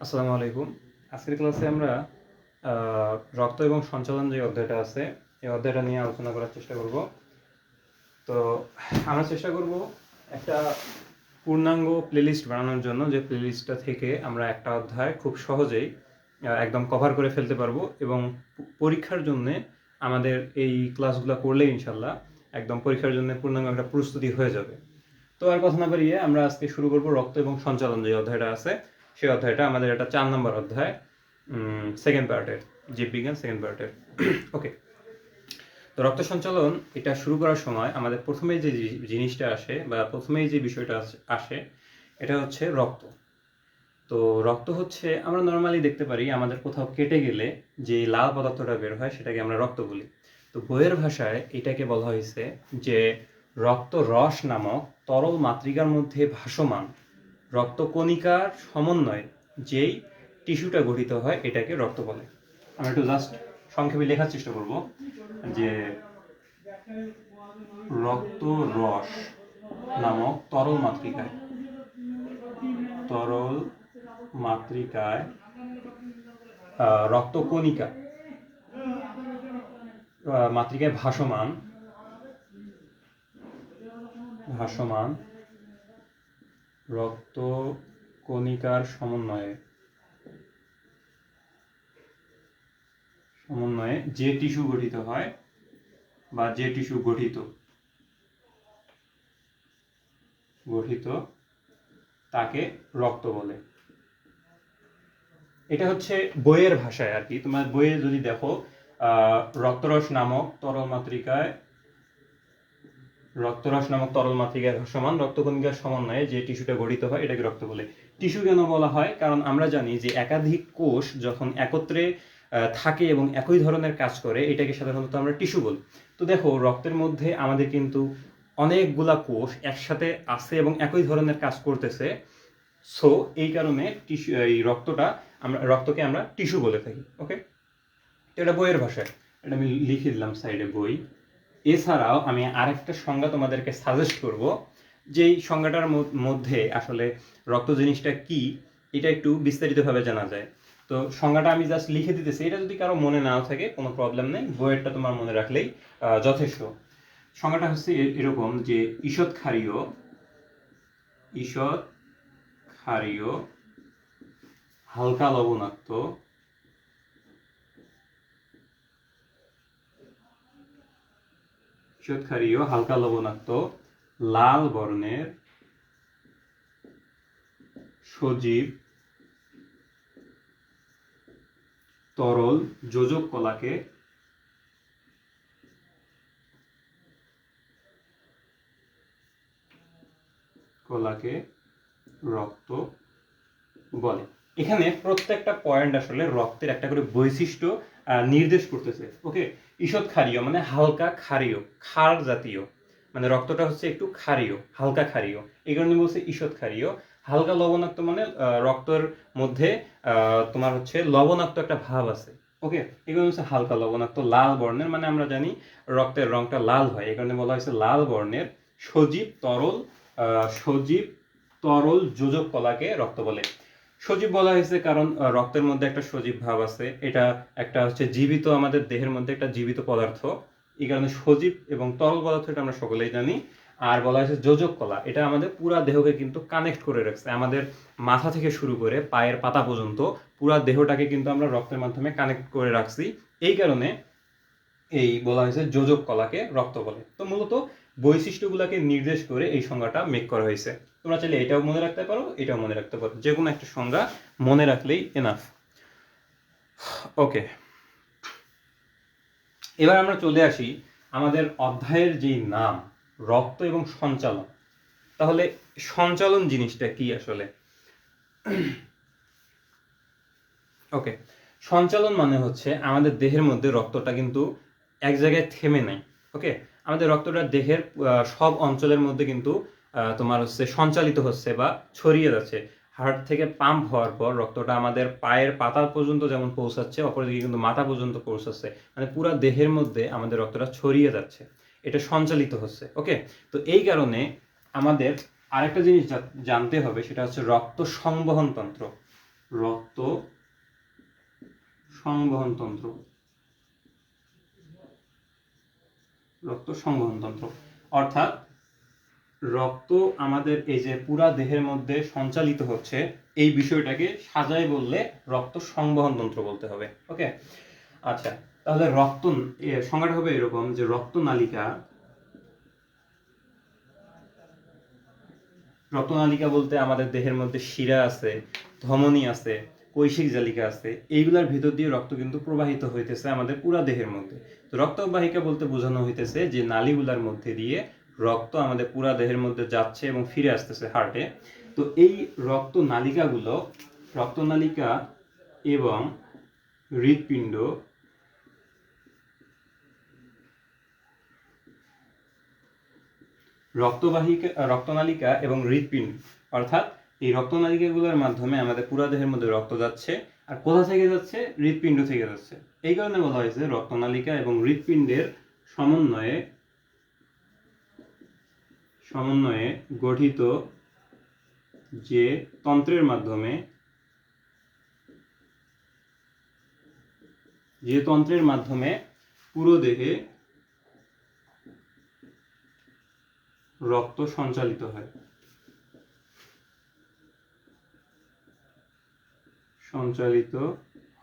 আসসালামু আলাইকুম। আজকের ক্লাসে আমরা রক্ত এবং সঞ্চালন যে অধ্যায়টা আছে এই অধ্যায়টা নিয়ে আলোচনা করার চেষ্টা করব। তো আমরা চেষ্টা করব একটা পূর্ণাঙ্গ প্লেলিস্ট বানানোর জন্য, যে প্লেলিস্টটা থেকে আমরা একটা অধ্যায় খুব সহজেই একদম কভার করে ফেলতে পারবো এবং পরীক্ষার জন্যে আমাদের এই ক্লাসগুলো করলে ইনশাল্লাহ একদম পরীক্ষার জন্য পূর্ণাঙ্গ একটা প্রস্তুতি হয়ে যাবে। তো আর কথা না বাড়িয়ে আমরা আজকে শুরু করব রক্ত এবং সঞ্চালন যে অধ্যায়টা আছে সেই অধ্যায়টা আমাদের একটা 4 নম্বর অধ্যায়, সেকেন্ড পার্টের, জীববিজ্ঞান সেকেন্ড পার্টের। ওকে, তো রক্ত সঞ্চালন এটা শুরু করার সময় আমাদের প্রথমেই যে জিনিসটা আসে বা প্রথমেই যে বিষয়টা আসে এটা হচ্ছে রক্ত। তো রক্ত হচ্ছে, আমরা নর্মালি দেখতে পারি আমাদের কোথাও কেটে গেলে যে লাল পদার্থটা বের হয় সেটাকে আমরা রক্ত বলি। তো বইয়ের ভাষায় এটাকে বলা হয়েছে যে রক্ত রস নামক তরল মাতৃকার মধ্যে ভাসমান রক্তকণিকার সমন্বয়ে যেই টিস্যুটা গঠিত হয় এটাকে রক্ত বলে। আমরা একটু জাস্ট সংক্ষেপে লেখার চেষ্টা করব যে রক্ত রস নামক তরল মাতৃকায় রক্তকণিকা মাতৃকায় ভাসমান রক্তকণিকার সমন্বয়ে যে টিস্যু গঠিত হয় বা যে টিস্যু গঠিত তাকে রক্ত বলে। এটা হচ্ছে বইয়ের ভাষায় আর কি। তোমার বইয়ে যদি দেখো রক্তরস নামক তরল মাতৃকায় ভাসমান রক্তকণিকার সমন্বয়ে যে টিস্যুটা গঠিত হয় এটাকে রক্ত বলে। টিস্যু কেন বলা হয়? কারণ আমরা জানি যে একাধিক কোষ যখন একত্রে থাকে এবং একই ধরনের কাজ করে এটাকে সাধারণত আমরা টিস্যু বলি। তো দেখো রক্তের মধ্যে আমাদের কিন্তু অনেকগুলা কোষ একসাথে আছে এবং একই ধরনের কাজ করতেছে। সো এই কারণে টিস্যু, এই রক্তকে আমরা টিস্যু বলে থাকি। ওকে, এটা বইয়ের ভাষায়, এটা আমি লিখে দিলাম সাইডে বই। এছাড়াও আমি আরেকটা সংজ্ঞা তোমাদেরকে সাজেস্ট করব, যেই সংজ্ঞাটার মধ্যে আসলে রক্ত জিনিসটা কি এটা একটু বিস্তারিতভাবে জানা যায়। তো সংজ্ঞাটা আমি জাস্ট লিখে দিতেছি, এটা যদি কারো মনে নাও থাকে কোনো প্রবলেম নেই, বইয়েরটা তোমার মনে রাখলেই যথেষ্ট। সংজ্ঞাটা হচ্ছে এরকম যে ঈষৎ ক্ষারীয় হালকা লবণাক্ত লাল বর্ণের সজীব তরল যোজক কলাকে রক্ত বলে। এখানে প্রত্যেকটা পয়েন্ট আসলে রক্তের একটা করে বৈশিষ্ট্য নির্দেশ করতেছে। ওকে, ঈষৎ ক্ষারীয় মানে হালকা ক্ষারীয়, ক্ষার জাতীয়, মানে রক্তটা হচ্ছে একটু ক্ষারীয়, হালকা ক্ষারীয়, এই কারণে বলছে ঈষৎ ক্ষারীয়। হালকা লবণাক্ত মানে রক্তের মধ্যে তোমার হচ্ছে লবণাক্ত একটা ভাব আছে। ওকে, এগুলো হচ্ছে হালকা লবণাক্ত। লাল বর্ণের মানে আমরা জানি রক্তের রংটা লাল হয়, এই কারণে বলা হয়েছে লাল বর্ণের সজীব তরল যোজক কলাকে রক্ত বলে। সজীব বলা হয়েছে কারণ রক্তের মধ্যে একটা সজীব ভাব আছে, এটা একটা হচ্ছে জীবিত, আমাদের দেহের মধ্যে একটা জীবিত পদার্থ, এই কারণে সজীব এবং তরল পদার্থ এটা আমরা সকলেই জানি। আর বলা হয়েছে যোজক কলা, এটা আমাদের পুরা দেহকে কিন্তু কানেক্ট করে রাখছে, আমাদের মাথা থেকে শুরু করে পায়ের পাতা পর্যন্ত পুরা দেহটাকে কিন্তু আমরা রক্তের মাধ্যমে কানেক্ট করে রাখছি, এই কারণে এই বলা হয়েছে যোজক কলাকে রক্ত বলে। তো মূলত বৈশিষ্ট্যগুলোকে নির্দেশ করে এই সংজ্ঞাটা মেক করা হয়েছে। তোমরা চাইলে এটাও মনে রাখতে পারো, এটাও মনে রাখতে পারো, যে কোনো একটা সংজ্ঞা মনে রাখলেই এনাফ। ওকে, এবার আমরা চলে আসি আমাদের অধ্যায়ের যেই নাম রক্ত এবং সঞ্চালন। তাহলে সঞ্চালন জিনিসটা কি আসলে? ওকে, সঞ্চালন মানে হচ্ছে আমাদের দেহের মধ্যে রক্তটা কিন্তু এক জায়গায় থেমে নাই। ওকে, আমাদের রক্তটা দেহের সব অঞ্চলের মধ্যে কিন্তু তোমার হচ্ছে সঞ্চালিত হচ্ছে বা ছড়িয়ে যাচ্ছে। হার্ট থেকে পাম্প হওয়ার পর রক্তটা আমাদের পায়ের পাতা পর্যন্ত যেমন পৌঁছাচ্ছে, অপরদিকে কিন্তু মাথা পর্যন্ত পৌঁছাচ্ছে, মানে পুরো দেহের মধ্যে আমাদের রক্তটা ছড়িয়ে যাচ্ছে, এটা সঞ্চালিত হচ্ছে। ওকে, তো এই কারণে আমাদের আরেকটা জিনিস জানতে হবে, সেটা হচ্ছে রক্ত সংবহন তন্ত্র। রক্ত সংবহন তন্ত্র। রক্ত সংবহন তন্ত্র অর্থাৎ রক্ত আমাদের এই যে পুরা দেহের মধ্যে সঞ্চালিত হচ্ছে এই বিষয়টাকে সাজায় বললে রক্ত সংবহন তন্ত্র বলতে হবে। ওকে, আচ্ছা, তাহলে রক্ত সংজ্ঞাটা হবে এরকম যে রক্তনালিকা বলতে আমাদের দেহের মধ্যে শিরা আছে, ধমনী আছে, কৈশিক জালিকা আছে, এইগুলার ভিতর দিয়ে রক্ত কিন্তু প্রবাহিত হইতেছে আমাদের পুরা দেহের মধ্যে। তো রক্তবাহিকা বলতে বোঝানো হইতেছে যে নালীগুলার মধ্যে দিয়ে রক্ত আমাদের পুরা দেহের মধ্যে যাচ্ছে এবং ফিরে আসতেছে হার্টে। তো এই রক্তনালিকা এবং হৃৎপিণ্ড রক্তনালিকা এবং হৃৎপিণ্ড অর্থাৎ এই রক্তনালিকাগুলোর মাধ্যমে আমাদের পুরা দেহের মধ্যে রক্ত যাচ্ছে। আর কোথা থেকে যাচ্ছে? হৃৎপিণ্ড থেকে যাচ্ছে। এই কারণে বলা হয়েছে রক্তনালিকা এবং হৃৎপিণ্ডের সমন্বয়ে গঠিত যে তন্ত্রের মাধ্যমে পুরো দেহে রক্ত সঞ্চালিত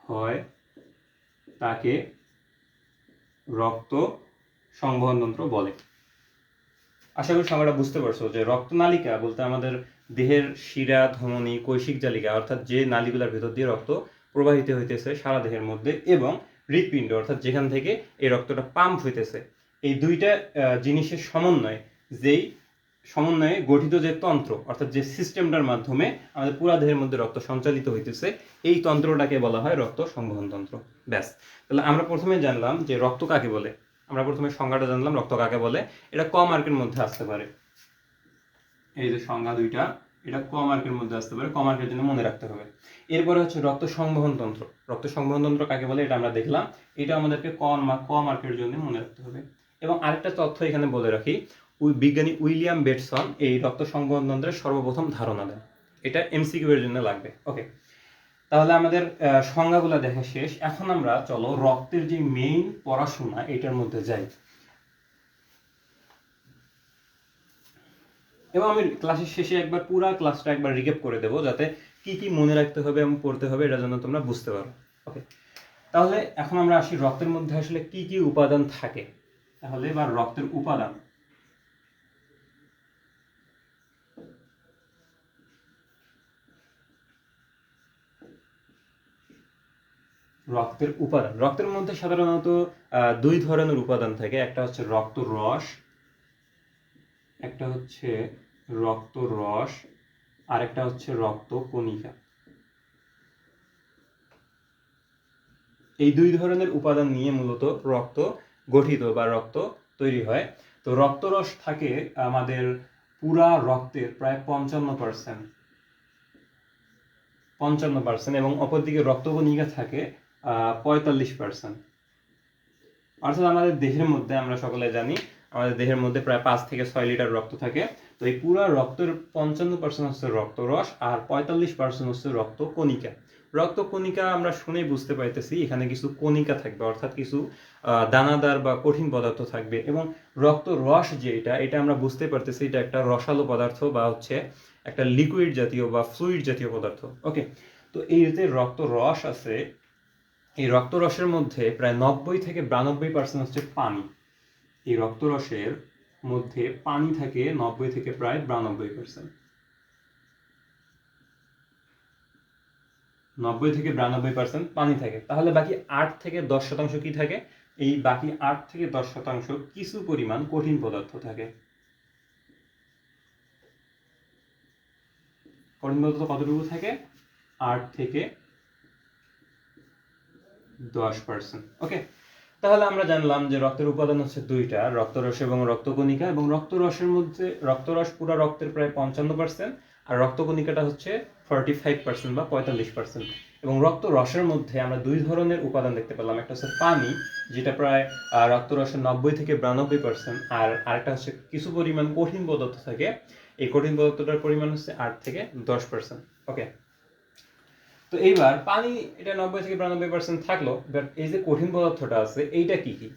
হয় তাকে রক্ত সংবহন তন্ত্র বলে। আশা করি সংজ্ঞাটা বুঝতে পারছো যে রক্তনালিকা বলতে আমাদের দেহের শিরা, ধমনী, কৈশিক জালিকা অর্থাৎ যে নালীগুলোর ভেতর দিয়ে রক্ত প্রবাহিত হইতেছে সারা দেহের মধ্যে, এবং হৃৎপিণ্ড অর্থাৎ যেখান থেকে এই রক্তটা পাম্প হইতেছে, এই দুইটা জিনিসের সমন্বয়ে গঠিত যে তন্ত্র অর্থাৎ যে সিস্টেমটার মাধ্যমে আমাদের পুরা দেহের মধ্যে রক্ত সঞ্চালিত হইতেছে এই তন্ত্রটাকে বলা হয় রক্ত সংবহন তন্ত্র। ব্যাস, তাহলে আমরা প্রথমে জানলাম যে রক্ত কাকে বলে। আমরা প্রথমে সংজ্ঞাটা জানলাম রক্ত কাকে বলে। এটা ক মার্কের মধ্যে আসতে পারে, এই যে সংজ্ঞা দুইটা, এটা ক মার্কের মধ্যে আসতে পারে, ক মার্কের জন্য মনে রাখতে হবে। এরপরে হচ্ছে রক্ত সংবহন তন্ত্র। রক্ত সংবহন তন্ত্র কাকে বলে এটা আমরা দেখলাম, এটা আমাদেরকে ক মার্কের জন্য মনে রাখতে হবে। এবং আরেকটা তথ্য এখানে বলে রাখি, বিজ্ঞানী উইলিয়াম বেটসন এই রক্ত সংবহন তন্ত্রের সর্বপ্রথম ধারণা দেন। এটা এমসিকিউ এর জন্য লাগবে। ওকে, তাহলে আমাদের সংজ্ঞাগুলো দেখা শেষ। এখন আমরা চলো রক্তের যে মেইন পড়াশোনা এটার মধ্যে যাই। এবং আমি ক্লাসের শেষে একবার পুরো ক্লাসটা একবার রিক্যাপ করে দেবো যাতে কি কি মনে রাখতে হবে এবং পড়তে হবে এটার জন্য তোমরা বুঝতে পারো। ওকে, তাহলে এখন আমরা আসি রক্তের মধ্যে আসলে কি কি উপাদান থাকে। তাহলে এবার রক্তের উপাদান। রক্তের মধ্যে সাধারণত দুই ধরনের উপাদান থাকে। একটা হচ্ছে রক্ত রস, আর একটা হচ্ছে রক্ত কণিকা। এই দুই ধরনের উপাদান নিয়ে মূলত রক্ত গঠিত বা রক্ত তৈরি হয়। তো রক্তরস থাকে আমাদের পুরা রক্তের প্রায় 55%, এবং অপরদিকে রক্তকণিকা থাকে 45%। অর্থাৎ আমাদের দেহের মধ্যে আমরা সকলে জানি আমাদের দেহের মধ্যে প্রায় 5 থেকে 6 লিটার রক্ত থাকে। তো এই পুরা রক্তের 55% হচ্ছে রক্তরস আর 45% হচ্ছে রক্তকণিকা। রক্তকণিকা আমরা শুনেই বুঝতে পাইতেছি এখানে কিছু কণিকা থাকবে, অর্থাৎ কিছু দানাদার বা কঠিন পদার্থ থাকবে। এবং রক্তরস যে এটা আমরা বুঝতে পারতেছি এটা একটা রসালো পদার্থ বা হচ্ছে একটা লিকুইড জাতীয় বা ফ্লুইড জাতীয় পদার্থ। ওকে, তো এই যে রক্তরস আছে, এই রক্তরসের মধ্যে প্রায় 90 থেকে 92% হচ্ছে পানি। এই রক্তরসের মধ্যে পানি থাকে 90 থেকে প্রায় 92%। 90 থেকে 92% পানি থাকে। তাহলে বাকি 8 থেকে 10% কি থাকে? এই বাকি 8 থেকে 10% কিছু পরিমাণ কঠিন পদার্থ থাকে। কঠিন পদার্থ কতটুকু থাকে? 8 থেকে 10%। ওকে, তাহলে আমরা জানলাম যে রক্তের উপাদান হচ্ছে দুইটা, রক্তরস এবং রক্তকণিকা। এবং রক্তরস পুরো রক্তের প্রায় 55%, আর রক্তকণিকাটা হচ্ছে 45% বা 45%। এবং রক্তরসের মধ্যে আমরা দুই ধরনের উপাদান দেখতে পেলাম, একটা হচ্ছে পানি যেটা প্রায় রক্তরসের 90 থেকে 92%, আর আরেকটা হচ্ছে কিছু পরিমাণ কঠিন পদার্থ থাকে। এই কঠিন পদার্থটার পরিমাণ হচ্ছে 8 থেকে 10%। ওকে, তো এইবার পানি এটা 90 থেকে 92% থাকলো, বাট এই যে কঠিন পদার্থটা আছে এইটা কি কি?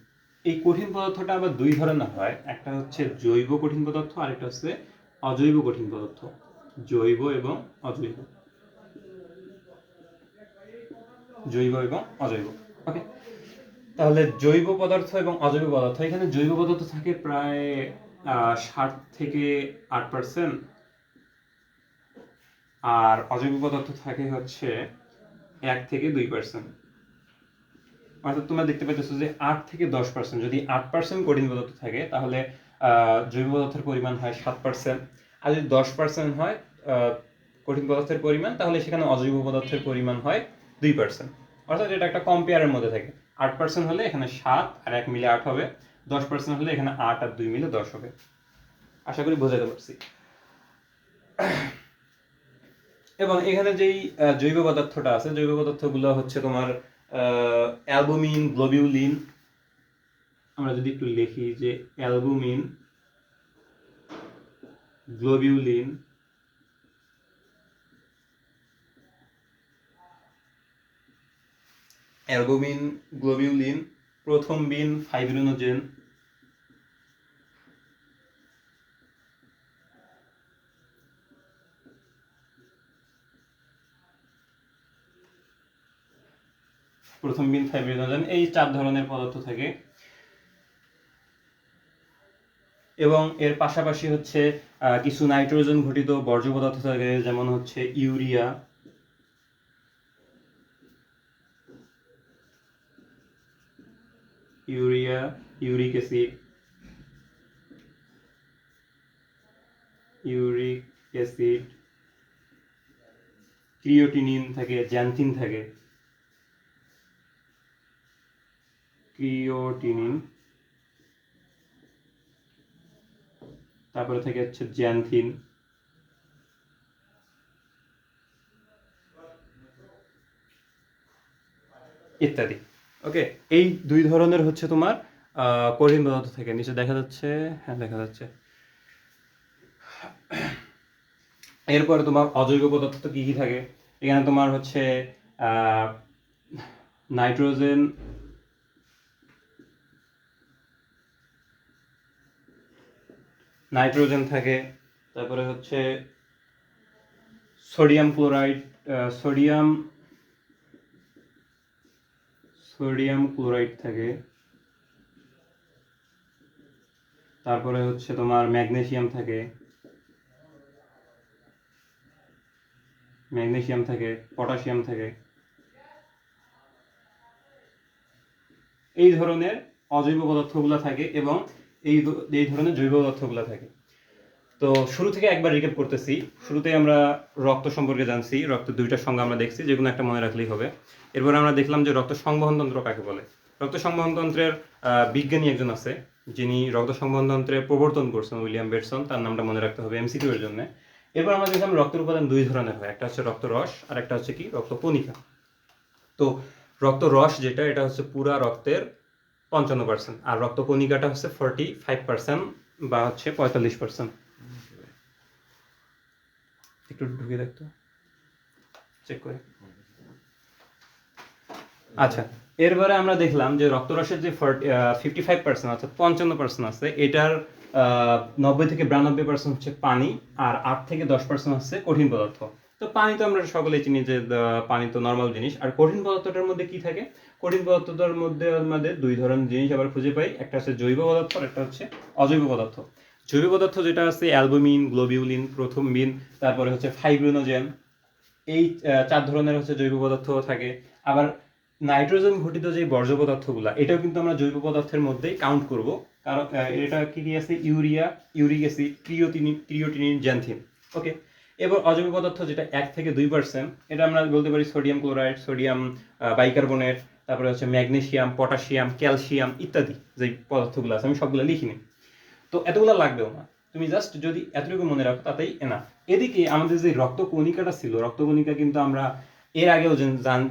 এই কঠিন পদার্থটা আবার দুই ধরনের হয়, একটা হচ্ছে জৈব কঠিন পদার্থ আর একটা হচ্ছে অজৈব কঠিন পদার্থ। জৈব এবং অজৈব, জৈব এবং অজৈব। ওকে, তাহলে জৈব পদার্থ এবং অজৈব পদার্থ, এখানে জৈব পদার্থ থাকে প্রায় 7 থেকে 8%, আর অজৈব পদার্থ থাকে হচ্ছে 1 থেকে 2%। অর্থাৎ তোমরা দেখতে পাচ্ছ যে 8 থেকে 10%, যদি 8% কঠিন পদার্থ থাকে তাহলে জৈব পদার্থের পরিমাণ হয় 7%, আর যদি 10% হয় কঠিন পদার্থের পরিমাণ, তাহলে সেখানে অজৈব পদার্থের পরিমাণ হয় 2%। অর্থাৎ এটা একটা কম্পেয়ারের মধ্যে থাকে। 8% হলে এখানে 7 আর 1 মিলে 8 হবে, 10% হলে এখানে 8 আর 2 মিলে 10 হবে। আশা করি বোঝাতে পারছি। এবং এখানে যেই জৈব পদার্থটা আছে, জৈব পদার্থগুলো হচ্ছে তোমার অ্যালবুমিন, গ্লোবিউলিন। আমরা যদি একটু লিখি যে albumin, globulin, albumin, globulin, প্রথমবিন, fibrinogen, প্রথমবিন, fibrinogen, এই 4 ধরনের পদার্থ থাকে। এবং এর পাশাপাশি হচ্ছে কিছু নাইট্রোজেন ঘটিত বর্জ্য পদার্থ থাকে, যেমন হচ্ছে ইউরিয়া, ইউরিক অ্যাসিড, ক্রিওটিনিন থাকে, জ্যান্থিন থাকে, ক্রিওটিনিন, তারপরে থেকে হচ্ছে জ্যান্থিন, ইত্যাদি। ওকে, এই 2 ধরনের হচ্ছে তোমার কঠিন পদার্থ থেকে। নিচে দেখা যাচ্ছে, হ্যাঁ দেখা যাচ্ছে। এরপরে তোমার অজৈব পদার্থ কি কি থাকে? এখানে তোমার হচ্ছে নাইট্রোজেন, থাকে, তারপরে হচ্ছে সোডিয়াম ক্লোরাইড, সোডিয়াম ক্লোরাইড থাকে, তারপরে হচ্ছে তোমার ম্যাগনেসিয়াম থাকে, পটাশিয়াম থাকে। এই ধরনের অজৈব পদার্থগুলো থাকে এবং এই ধরনের জৈব পদার্থগুলো থাকে। তো শুরু থেকে একবার রিক্যাপ করতেছি। শুরুতে আমরা রক্ত সম্পর্কে জানছি, রক্তের 2টা সংজ্ঞা আমরা দেখছি, যেগুলো একটা মনে রাখলেই হবে। এরপর আমরা দেখলাম যে রক্ত সংবহন তন্ত্র কাকে বলে। রক্ত সংবহন তন্ত্রের বিজ্ঞানী একজন আছে যিনি রক্ত সংবহন তন্ত্রের প্রবর্তন করছেন, উইলিয়াম বেটসন, তার নামটা মনে রাখতে হবে এমসিকিউ এর জন্য। এরপর আমরা দেখলাম রক্তের উপাদান 2 ধরনের হয়, একটা হচ্ছে রক্তরস আর একটা হচ্ছে কি রক্তকণিকা। তো রক্তরস যেটা, এটা হচ্ছে পুরা রক্তের 55%, আর রক্তকণিকাটা হচ্ছে 45% বা হচ্ছে 45%। একটু ঢুকে দেখতো, চেক করে। আচ্ছা, এরপরে আমরা দেখলাম যে রক্তরসের যে 55% অর্থাৎ 55% আছে, এটার 90 থেকে 92% হচ্ছে পানি, আর 8 থেকে 10% হচ্ছে কঠিন পদার্থ। তো পানি তো আমরা সকলেই চিনি যে পানি তো নর্মাল জিনিস। আর কঠিন পদার্থটার মধ্যে কি থাকে? কঠিন পদার্থটার মধ্যে আমাদের 2 ধরনের জিনিস আবার খুঁজে পাই, একটা হচ্ছে জৈব পদার্থ আর একটা হচ্ছে অজৈব পদার্থ। জৈব পদার্থ যেটা আছে অ্যালবুমিন, গ্লোবিউলিন, প্রথমবিন, তারপরে হচ্ছে ফাইব্রিনোজেন, এই 4 ধরনের হচ্ছে জৈব পদার্থ থাকে। আবার নাইট্রোজেন ঘটিত যে বর্জ্য পদার্থগুলো, এটাও কিন্তু আমরা জৈব পদার্থের মধ্যেই কাউন্ট করব, কারণ এটা কি কি আছে? Urea, uric acid, creatinine, xanthine. Okay, এবার অজৈব পদার্থ যেটা 1 থেকে 2%, এটা আমরা বলতে পারি সোডিয়াম ক্লোরাইড, সোডিয়াম বাইকার্বনেট, তারপরে হচ্ছে ম্যাগনেসিয়াম, পটাশিয়াম, ক্যালসিয়াম ইত্যাদি যে পদার্থগুলো আছে, আমি সবগুলো লিখিনি। তো এতগুলো লাগবেও না, তুমি জাস্ট যদি এতটুকু মনে রাখো তাতেই এনাফ। এদিকে আমাদের যে রক্তকণিকাটা ছিল, রক্তকণিকা কিন্তু আমরা এর আগেও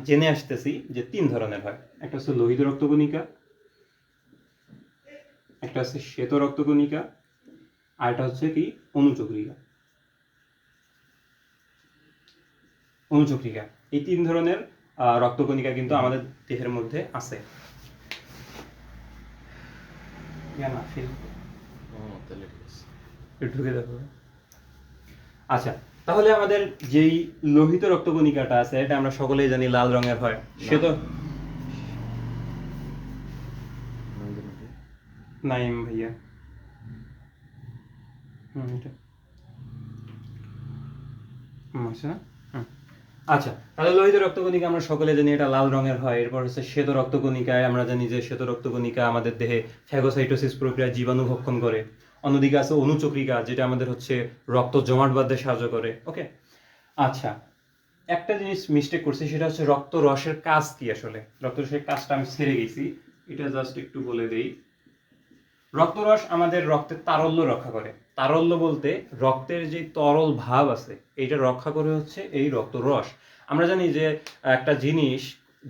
জেনে আসতেছি যে 3 ধরনের হয়। একটা হচ্ছে লোহিত রক্তকণিকা, একটা হচ্ছে শ্বেত রক্তকণিকা, আর একটা হচ্ছে কি অনুচক্রিকা। এই 3 ধরনের রক্তকণিকা কিন্তু আমাদের দেহের মধ্যে আছে। ঢুকে দেখো। আচ্ছা, তাহলে আমাদের যেই লোহিত রক্তকণিকাটা আছে এটা আমরা সকলেই জানি লাল রঙের হয়। সে তো নাইম ভাইয়া আচ্ছা, তাহলে লোহিত রক্তকণিকা আমরা সকলে জানি এটা লাল রঙের হয়। এরপর হচ্ছে শ্বেত রক্তকণিকায় আমরা জানি যে শ্বেত রক্তকণিকা আমাদের দেহে ফ্যাগোসাইটোসিস প্রক্রিয়া জীবাণু ভক্ষণ করে। অন্যদিকে আছে অনুচক্রিকা, যেটা আমাদের হচ্ছে রক্ত জমাট বাঁধতে সাহায্য করে। ওকে, আচ্ছা, একটা জিনিস মিস্টেক করছি, সেটা হচ্ছে রক্ত রসের কাজ কি আসলে। রক্ত রসের কাজটা আমি ছেড়ে গেছি, এটা জাস্ট একটু বলে দেই। রক্তরস আমাদের রক্তের তারল্য রক্ষা করে। তারল্য বলতে রক্তের যে তরল ভাব আছে এইটা রক্ষা করে হচ্ছে এই রক্তরস। আমরা জানি যে একটা জিনিস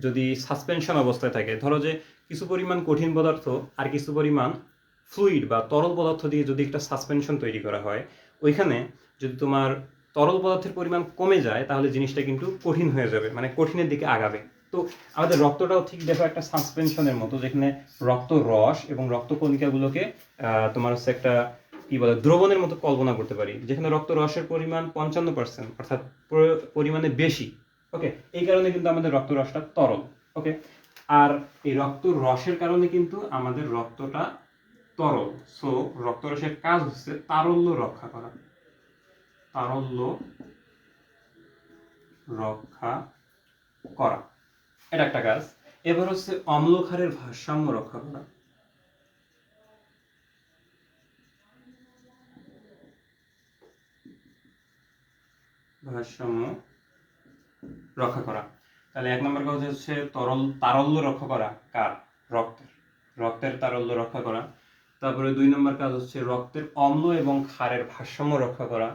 যদি সাসপেনশন অবস্থায় থাকে, ধরো যে কিছু পরিমাণ কঠিন পদার্থ আর কিছু পরিমাণ ফ্লুইড বা তরল পদার্থ দিয়ে যদি একটা সাসপেনশন তৈরি করা হয়, ওইখানে যদি তোমার তরল পদার্থের পরিমাণ কমে যায় তাহলে জিনিসটা কিন্তু কঠিন হয়ে যাবে, মানে কঠিনের দিকে আগাবে। তো আমাদের রক্তটাও ঠিক দেখো একটা সাসপেনশনের মতো, যেখানে রক্ত রস এবং রক্ত কণিকাগুলোকে তোমার হচ্ছে একটা কি বলে দ্রবণের মতো কল্পনা করতে পারি, যেখানে রক্ত রসের পরিমাণ 55%, অর্থাৎ পরিমাণে বেশি। ওকে, এই কারণে কিন্তু আমাদের রক্ত রসটা তরল। ওকে, আর এই রক্ত রসের কারণে কিন্তু আমাদের রক্তটা তরল। সো রক্ত রসের কাজ হচ্ছে তারল্য রক্ষা করা। তারল্য রক্ষা করা, এটা একটা কাজ। এবার হচ্ছে অম্লক্ষারের ভারসাম্য রক্ষা করা। ভারসাম্য রক্ষা করা, তাহলে 1 নম্বর কাজ হচ্ছে তারল্য রক্ষা করা কার? রক্তের তারল্য রক্ষা করা। তারপরে 2 নম্বর কাজ হচ্ছে রক্তের অম্ল এবং ক্ষারের ভারসাম্য রক্ষা করা।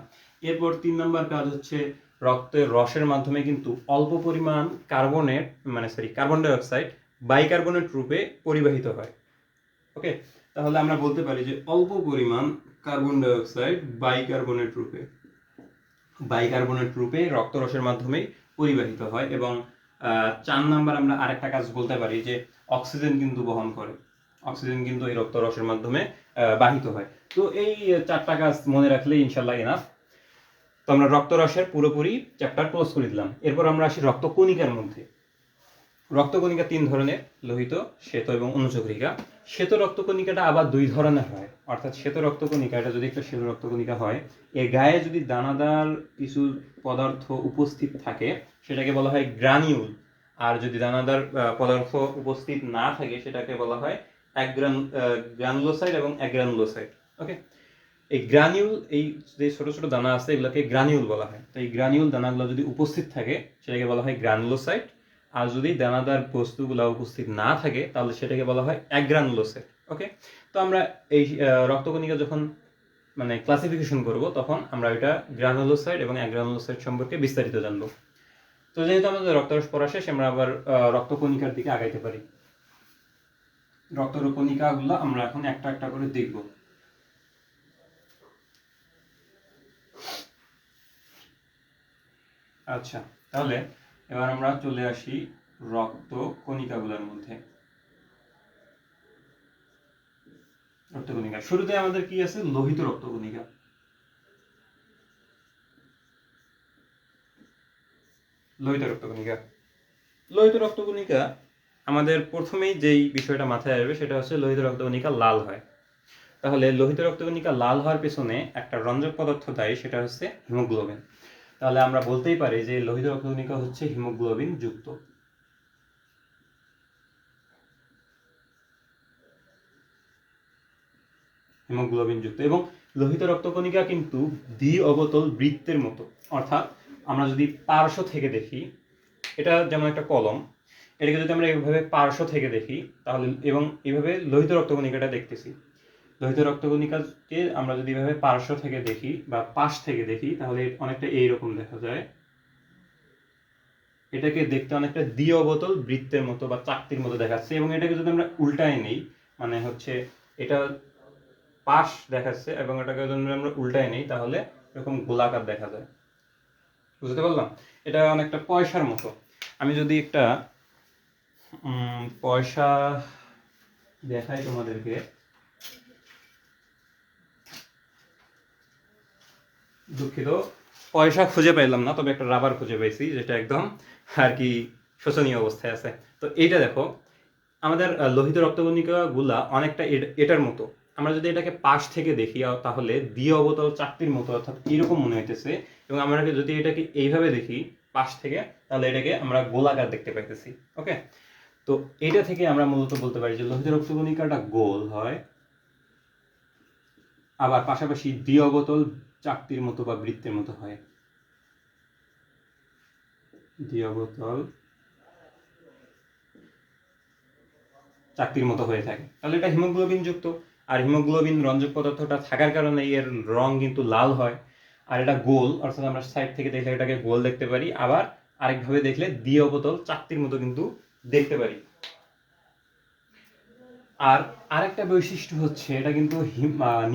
এরপর 3 নম্বর কাজ হচ্ছে রক্তের রসের মাধ্যমে কিন্তু অল্প পরিমাণ কার্বন ডাই অক্সাইড বাইকার্বনেট রূপে পরিবাহিত হয়। ওকে, তাহলে আমরা বলতে পারি যে অল্প পরিমাণ কার্বন ডাই অক্সাইড বাইকার্বনেট রূপে রক্তরসের মাধ্যমে পরিবাহিত হয়। এবং 4 নাম্বার আমরা আরেকটা কাজ বলতে পারি যে অক্সিজেন কিন্তু বহন করে। অক্সিজেন কিন্তু এই রক্তরসের মাধ্যমে বাহিত হয়। তো এই 4টা কাজ মনে রাখলে ইনশাল্লাহ এনাফ। তো আমরা রক্তরসের পুরোপুরি চ্যাপ্টার ক্লোজ করে দিলাম। এরপর আমরা আসি রক্তকণিকার মধ্যে। রক্তকণিকা 3 ধরনের, লোহিত, শ্বেত এবং অনুচক্রিকা। শ্বেত রক্তকণিকাটা আবার 2 ধরনের হয়, অর্থাৎ শ্বেত রক্তকণিকা, এটা যদি একটা শ্বেত রক্তকণিকা হয়, এর গায়ে যদি দানাদার কিছু পদার্থ উপস্থিত থাকে সেটাকে বলা হয় গ্রানিউল। আর যদি দানাদার পদার্থ উপস্থিত না থাকে সেটাকে বলা হয় গ্রানুলোসাইট এবং অ্যাগ্রানুলোসাইট। ওকে, এই গ্রানিউল, এই যে ছোট ছোট দানা আছে এগুলোকে গ্রানিউল বলা হয়। তো এই গ্রানিউল দানাগুলো যদি উপস্থিত থাকে সেটাকে বলা হয় গ্রানুলোসাইট। আর যদি দানাদার বস্তুগুলো উপস্থিত না থাকে তাহলে সেটাকে বলা হয় অ্যাগ্রানুলোসাইট। ওকে, তো আমরা এই রক্তকণিকা যখন মানে ক্লাসিফিকেশন করব তখন আমরা এটা গ্রানুলোসাইট এবং অ্যাগ্রানুলোসাইট সম্পর্কে বিস্তারিত জানবো। তো যেহেতু আমাদের রক্তরস পড়া শেষ, আমরা আবার রক্তকণিকার দিকে আগাইতে পারি। রক্তকণিকাগুলো আমরা এখন একটা একটা করে দেখব। আচ্ছা, তাহলে এবার আমরা চলে আসি রক্তকণিকাগুলোর মধ্যে। রক্তকণিকা শুরুতে আমাদের কি আছে? লোহিত রক্তকণিকা। লোহিত রক্তকণিকা, লোহিত রক্তকণিকা আমাদের প্রথমেই যেই বিষয়টা মাথায় আসবে সেটা হচ্ছে লোহিত রক্তকণিকা লাল হয়। তাহলে লোহিত রক্তকণিকা লাল হওয়ার পেছনে একটা রঞ্জক পদার্থ দায়ী, সেটা হচ্ছে হিমোগ্লোবিন। তাহলে আমরা বলতেই পারি যে লোহিত রক্তকণিকা হচ্ছে হিমোগ্লোবিন যুক্ত। এবং লোহিত রক্তকণিকা কিন্তু দ্বি অবতল বৃত্তের মতো, অর্থাৎ আমরা যদি পার্শ্ব থেকে দেখি, এটা যেমন একটা কলম, এটাকে যদি আমরা এইভাবে পার্শ্ব থেকে দেখি তাহলে, এবং এইভাবে লোহিত রক্তকণিকাটা দেখতেছি, লোহিত রক্তকণিকাকে আমরা যদি এইভাবে পার্শ্ব থেকে দেখি বা পাশ থেকে দেখি তাহলে অনেকটা এইরকম দেখা যায়। এটাকে দেখতে অনেকটা দ্বি অবতল বৃত্তের মতো বা চাকতির মতো দেখাচ্ছে। এবং এটাকে যদি আমরা উল্টায় নেই, মানে হচ্ছে এটা পাশ দেখাচ্ছে এবং এটাকে যদি আমরা উল্টায় নেই তাহলে এরকম গোলাকার দেখা যায়। বুঝতে পারলাম? এটা অনেকটা পয়সার মতো। আমি যদি একটা পয়সা দেখাই তোমাদেরকে, দুঃখিত, পয়সা খুঁজে পাইলাম না, তবে একটা রাবার খুঁজে পাইছি যেটা একদম আর কি শোচনীয় অবস্থায় আছে। তো এইটা দেখো, আমাদের লোহিত রক্তকণিকা গুলা অনেকটা এটার মতো। আমরা যদি এটাকে পাশ থেকে দেখি তাহলে দ্বি অবতল চাকতির মতো, অর্থাৎ এরকম মনে হইতেছে। এবং আমরা যদি এটাকে এইভাবে দেখি পাশ থেকে, তাহলে এটাকে আমরা গোলাকার দেখতে পাইতেছি। ওকে, তো এটা থেকে আমরা মূলত বলতে পারি যে লোহিত রক্তকণিকাটা গোল হয়, আবার পাশাপাশি দ্বি অবতল চাকতির মতো বা বৃত্তের মতো হয়। দ্বি অবতল চাকতির মতো হয়ে থাকে, তাহলে এটা হিমোগ্লোবিন যুক্ত। আর হিমোগ্লোবিন রঞ্জক পদার্থটা থাকার কারণে এর রং কিন্তু লাল হয়। আর এটা গোল, অর্থাৎ আমরা সাইড থেকে দেখলে এটাকে গোল দেখতে পারি, আবার আরেকভাবে দেখলে দ্বি অবতল চাকতির মতো কিন্তু দেখতে পারি। আর আরেকটা বৈশিষ্ট্য হচ্ছে এটা কিন্তু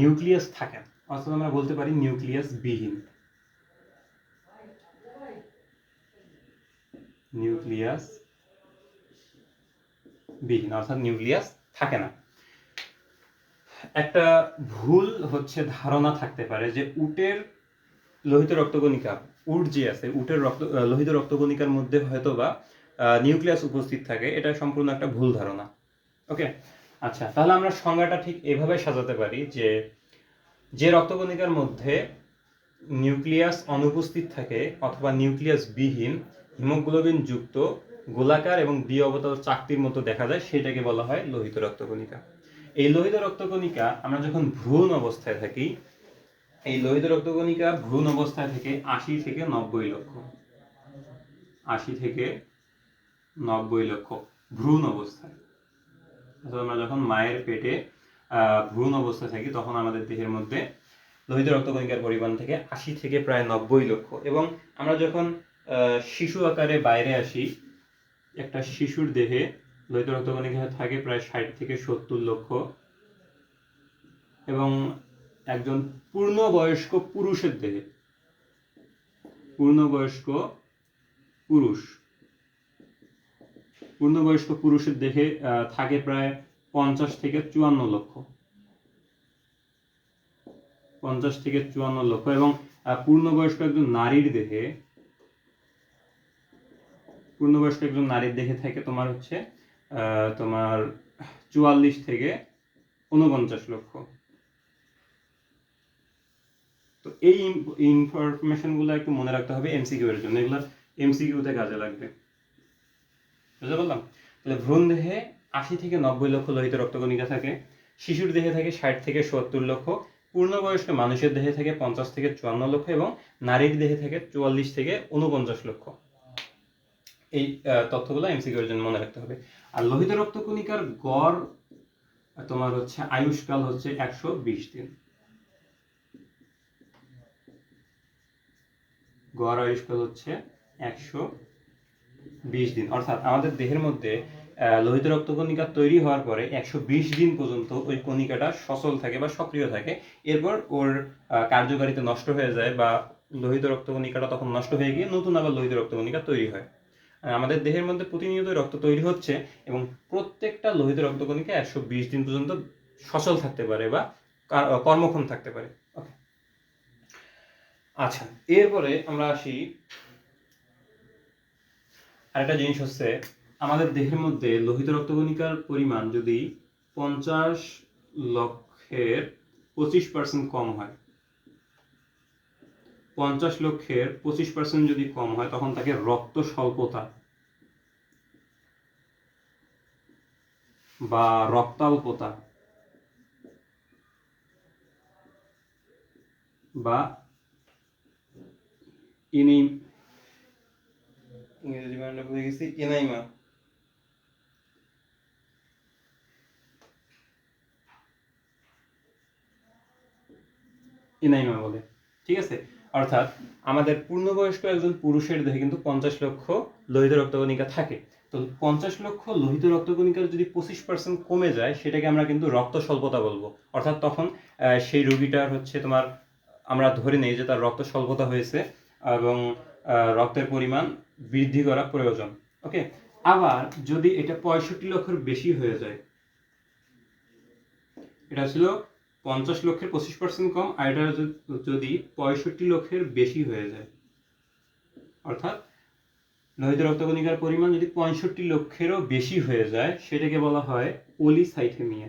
নিউক্লিয়াস থাকে না, অর্থাৎ আমরা বলতে পারি নিউক্লিয়াস বিহীন। নিউক্লিয়াস বিহীন অর্থাৎ নিউক্লিয়াস থাকে না। একটা ভুল হচ্ছে ধারণা থাকতে পারে যে উটের লোহিত রক্তকণিকা, উট যে আছে উটের লোহিত রক্তকণিকার মধ্যে হয়তো বা নিউক্লিয়াস উপস্থিত থাকে। এটা সম্পূর্ণ একটা ভুল ধারণা। ওকে, আচ্ছা, তাহলে আমরা সংজ্ঞাটা ঠিক এভাবে সাজাতে পারি যে যে রক্তকণিকার মধ্যে নিউক্লিয়াস অনুপস্থিত থাকে অথবা নিউক্লিয়াস বিহীন, হিমোগ্লোবিন যুক্ত, গোলাকার এবং দ্বি অবতল চাকতির মতো দেখা যায়, সেটাকে বলা হয় লোহিত রক্তকণিকা। এই লোহিত রক্তকণিকা আমরা যখন ভ্রূণ অবস্থায় থাকি, এই লোহিত রক্তকণিকা ভ্রূণ অবস্থায় থেকে ৮০ থেকে ৯০ লক্ষ, ৮০ থেকে ৯০ লক্ষ ভ্রূণ অবস্থায়। আমরা যখন মায়ের পেটে ভ্রূণ অবস্থায় থাকি তখন আমাদের দেহের মধ্যে লোহিত রক্তকণিকার পরিমাণ থেকে ৮০ থেকে প্রায় ৯০ লক্ষ। এবং আমরা যখন শিশু আকারে বাইরে আসি, একটা শিশুর দেহে লোহিত রক্তকণিকা থাকে প্রায় ৬০ থেকে ৭০ লক্ষ। এবং একজন পূর্ণবয়স্ক পুরুষের দেহে, পূর্ণবয়স্ক পুরুষের দেহে থাকে প্রায় ৫০ থেকে ৫৪ লক্ষ, ৫০ থেকে ৫৪ লক্ষ। এবং পূর্ণবয়স্ক একজন নারীর দেহে থাকে তোমার হচ্ছে তোমার ৪৪ থেকে ৪৯ লক্ষ। তো এই ইনফরমেশন গুলো একটু মনে রাখতে হবে এমসিকিউ এর জন্য, এগুলো এমসিকিউতে কাজে লাগবে। বুঝতে পারলাম? তাহলে ভ্রূণ দেহে ৮০ থেকে ৯০ লক্ষ লোহিত রক্তকণিকা থাকে, শিশুর দেহে থাকে ৬০ থেকে ৭০ লক্ষ, পূর্ণবয়স্ক মানুষের দেহে থাকে ৫০ থেকে ৫৪ লক্ষ, এবং নারীর দেহে থাকে ৪৪ থেকে ৪৯ লক্ষ। এই তথ্যগুলো এমসিকিউ এর জন্য মনে রাখতে হবে। আর লোহিত রক্তকণিকার গড় তোমার হচ্ছে আয়ুষ্কাল হচ্ছে ১২০ দিন। গড় আয়ুষ্কাল হচ্ছে ১২০ দিন, অর্থাৎ আমাদের দেহের মধ্যে লোহিত রক্তকণিকা তৈরি হওয়ার পরে ১২০ দিন পর্যন্ত ওই কণিকাটা সচল থাকে বা সক্রিয় থাকে। এরপর ওর কার্যকারিতা নষ্ট হয়ে যায় বা লোহিত রক্তকণিকাটা তখন নষ্ট হয়ে গিয়ে নতুন আবার লোহিত রক্তকণিকা তৈরি হয়। আমাদের দেহের মধ্যে প্রতিনিয়ত রক্ত তৈরি হচ্ছে এবং প্রত্যেকটা লোহিত রক্তকণিকা ১২০ দিন পর্যন্ত সচল থাকতে পারে বা কর্মক্ষম থাকতে পারে। ওকে, আচ্ছা, এরপরে আমরা আসি আরেকটা জিনিস হচ্ছে, আমাদের দেহের মধ্যে লোহিত রক্তকণিকার পরিমাণ যদি ৫০ লক্ষের ২৫% কম হয়, ৫০ লক্ষের ২৫% যদি কম হয়, তখন তাকে রক্ত স্বল্পতা বা রক্তাল্পতা বা ইংরেজি বানানটা ভুলে গেছি, এনাইমা, এনাইমা বলে। ঠিক আছে, অর্থাৎ আমাদের পূর্ণবয়স্ক একজন পুরুষের দেহে কিন্তু ৫০ লক্ষ লোহিত রক্তকণিকা থাকে। তো ৫০ লক্ষ লোহিত রক্তকণিকার যদি ২৫% কমে যায়, সেটাকে আমরা কিন্তু রক্ত স্বল্পতা বলবো। অর্থাৎ তখন সেই রোগীটার হচ্ছে তোমার, আমরা ধরে নেই যে তার রক্ত স্বল্পতা হয়েছে এবং রক্তের পরিমাণ বৃদ্ধি করা প্রয়োজন। ওকে, আবার যদি এটা 65 লক্ষের বেশি হয়ে যায়, এটা ছিল 50 লক্ষের 25% কম, আর এটা যদি 65 লক্ষের বেশি হয়ে যায়, অর্থাৎ লোহিত রক্তকণিকার পরিমাণ যদি 65 লক্ষেরও বেশি হয়ে যায়, সেটাকে বলা হয় পলিসাইথেমিয়া।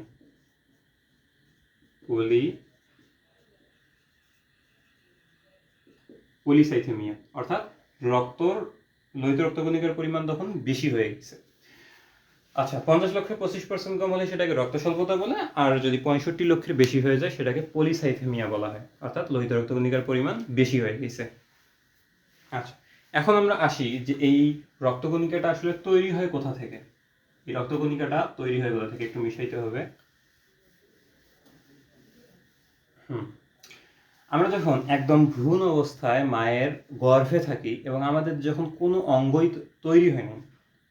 পলিসাইথেমিয়া অর্থাৎ লোহিত রক্তকণিকার পরিমাণ তখন বেশি হয়ে গেছে। আচ্ছা, 50 লক্ষের 25% কম হলে সেটাকে রক্ত স্বল্পতা বলে, আর যদি 65 লক্ষের বেশি হয়ে যায় সেটাকে পলিসাইথেমিয়া বলা হয়, অর্থাৎ লোহিত রক্তকণিকার পরিমাণ বেশি হয়ে গেছে। আচ্ছা, এখন আমরা আসি যে এই রক্তকণিকাটা আসলে তৈরি হয় কোথা থেকে। এই রক্তকণিকাটা তৈরি হয় কোথা থেকে একটু মিশাইতে হবে। আমরা যখন একদম ভ্রূণ অবস্থায় মায়ের গর্ভে থাকি এবং আমাদের যখন কোনো অঙ্গই তৈরি হয় নাই,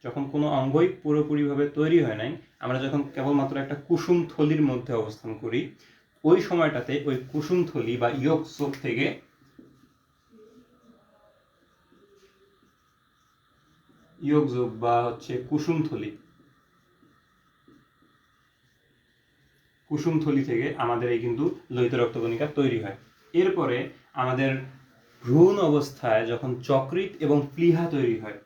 যখন কোনো অঙ্গই পুরোপুরিভাবে তৈরি হয় নাই, আমরা যখন কেবলমাত্র একটা কুসুম থলির মধ্যে অবস্থান করি, ওই সময়টাতে ওই কুসুম থলি বা ইয়ক চোখ থেকে ইয়কযোগ বা হচ্ছে কুসুমথলি থেকে আমাদের এই কিন্তু লোহিত রক্তকণিকা তৈরি হয়। এরপরে আমাদের ভ্রূণ অবস্থায় যখন যকৃৎ এবং প্লীহা তৈরি হয়,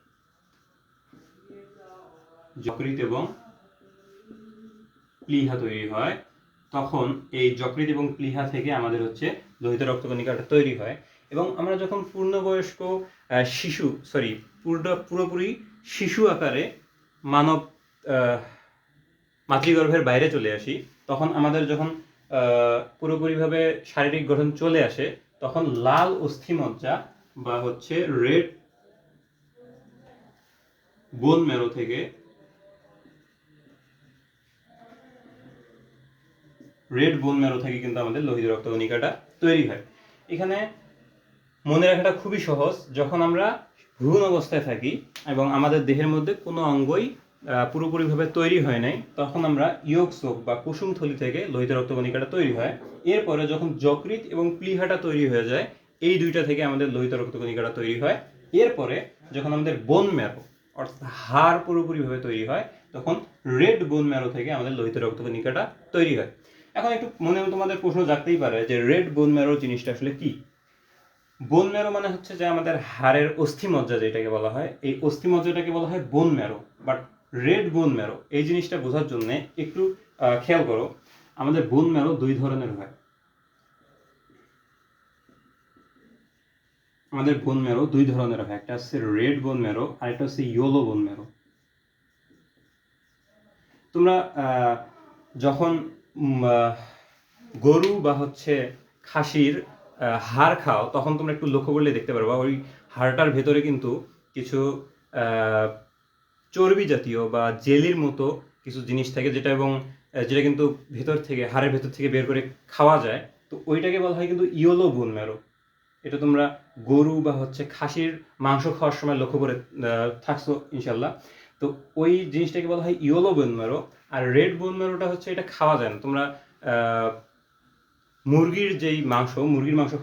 তখন এই যকৃৎ এবং প্লীহা থেকে আমাদের হচ্ছে লোহিত রক্তকণিকাটা তৈরি হয়। এবং আমরা যখন পূর্ণবয়স্ক পুরোপুরি শিশু আকারে মানব মাতৃগর্ভের বাইরে চলে আসি, তখন আমাদের যখন পুরোপুরিভাবে শারীরিক গঠন চলে আসে, তখন লাল অস্থিমজ্জা বা হচ্ছে রেড বোন ম্যারো থেকে কিন্তু আমাদের লোহিত রক্তকণিকাটা তৈরি হয়। এখানে মনে রাখাটা খুবই সহজ, যখন আমরা ভ্রূণ অবস্থায় থাকি এবং আমাদের দেহের মধ্যে কোনো অঙ্গই পুরোপুরিভাবে তৈরি হয় নাই, তখন আমরা ইয়কচোখ বা কুসুমথলি থেকে লোহিত রক্তকণিকাটা তৈরি হয়। এরপরে যখন যকৃৎ এবং প্লীহাটা তৈরি হয়ে যায়, এই দুইটা থেকে আমাদের লোহিত রক্তকণিকাটা তৈরি হয়। এরপরে যখন আমাদের বোন ম্যারো অর্থাৎ হাড় পুরোপুরিভাবে তৈরি হয়, তখন রেড বোন ম্যারো থেকে আমাদের লোহিত রক্তকণিকাটা তৈরি হয়। এখন একটু মনে তোমাদের প্রশ্ন জাগতেই পারে যে রেড বোন ম্যারো জিনিসটা আসলে কি। বোন ম্যারো মানে হচ্ছে যে আমাদের হাড়ের অস্থিমজ্জা যেটাকে বলা হয়, এই অস্থিমজ্জাটাকে বলা হয় bone marrow. But red bone marrow এই জিনিসটা বোঝার জন্য একটু খেয়াল করো, আমাদের বোন ম্যারো দুই ধরনের হয়। একটা হচ্ছে রেড বোন ম্যারো আর একটা হচ্ছে ইয়েলো বোন ম্যারো। তোমরা যখন গরু বা হচ্ছে খাসির হাড় খাও, তখন তোমরা একটু লক্ষ্য করলে দেখতে পারবা ওই হাড়টার ভেতরে কিন্তু কিছু চর্বি জাতীয় বা জেলির মতো কিছু জিনিস থাকে, যেটা কিন্তু হাড়ের ভেতর থেকে বের করে খাওয়া যায়। তো ওইটাকে বলা হয় কিন্তু ইয়েলো বোন ম্যারো। এটা তোমরা গরু বা হচ্ছে খাসির মাংস খাওয়ার সময় লক্ষ্য করে থাকছো ইনশাল্লাহ। তো ওই জিনিসটাকে বলা হয় ইয়েলো বোন ম্যারো। আর রেড বোন ম্যারোটা হচ্ছে এটা খাওয়া যায় না। তোমরা মুরগির মাংস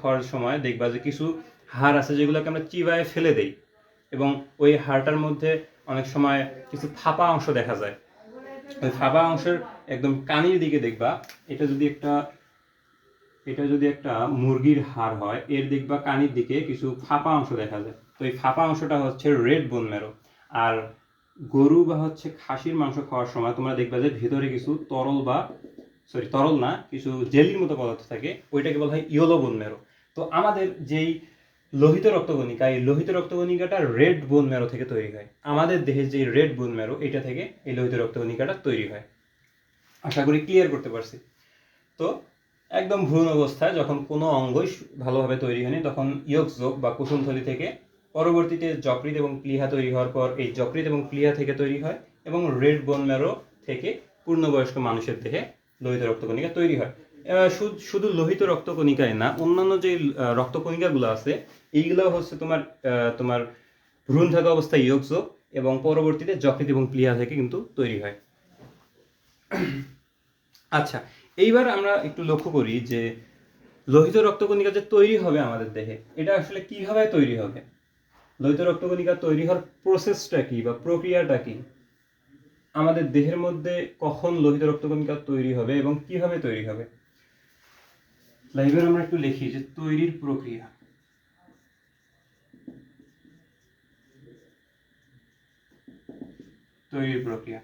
খাওয়ার সময় দেখবা যে কিছু হাড় আছে যেগুলোকে আমরা চিবায় ফেলে দেই, এবং ওই হাড়টার মধ্যে অনেক সময় কিছু ফাঁপা অংশ দেখা যায়। ওই ফাঁপা অংশের একদম কানির দিকে দেখবা, এটা যদি একটা মুরগির হাড় হয়, এর দেখবা কানির দিকে কিছু ফাঁপা অংশ দেখা যায়। তো এই ফাঁপা অংশটা হচ্ছে রেড বোন ম্যারো। আর গরু বা হচ্ছে খাসির মাংস খাওয়ার সময় তোমরা দেখবা যে ভেতরে কিছু তরল না, কিছু জেলির মতো পদার্থ থাকে, ওইটাকে বলা হয় ইয়েলো বোন ম্যারো। তো আমাদের যেই লোহিত রক্তকণিকা, এই লোহিত রক্তকণিকাটা রেড বোন ম্যারো থেকে তৈরি হয়। আমাদের দেহের যে রেড বোন ম্যারো, এটা থেকে এই লোহিত রক্তকণিকাটা তৈরি হয়। আশা করি ক্লিয়ার করতে পারছি। তো একদম ভ্রূণ অবস্থায় যখন কোনো অঙ্গই ভালোভাবে তৈরি হয়নি, তখন ইয়কযোগ বা কুসুমথলি থেকে, পরবর্তীতে যকৃৎ এবং প্লীহা তৈরি হওয়ার পর এই যকৃৎ এবং প্লীহা থেকে তৈরি হয়, এবং রেড বোন ম্যারো থেকে পূর্ণবয়স্ক মানুষের দেহে লোহিত রক্তকণিকা তৈরি হয়। শুধু লোহিত রক্তকণিকায় না, অন্যান্য যে রক্তকণিকাগুলো আছে, এইগুলো হচ্ছে তোমার ভ্রূণ থাকা অবস্থায় ইয়কযোগ এবং পরবর্তীতে যকৃৎ এবং প্লীহা থেকে কিন্তু তৈরি হয়। আচ্ছা, এইবার আমরা একটু লক্ষ্য করি যে লোহিত রক্তকণিকা যে তৈরি হবে আমাদের দেহে, এটা আসলে কিভাবে তৈরি হবে। লোহিত রক্তকণিকা তৈরি হওয়ার প্রসেসটা কি বা প্রক্রিয়াটা কি, আমাদের দেহের মধ্যে কখন লোহিত রক্তকণিকা তৈরি হবে এবং কিভাবে তৈরি হবে। এবার আমরা একটু লিখি যে তৈরির প্রক্রিয়া। তৈরির প্রক্রিয়া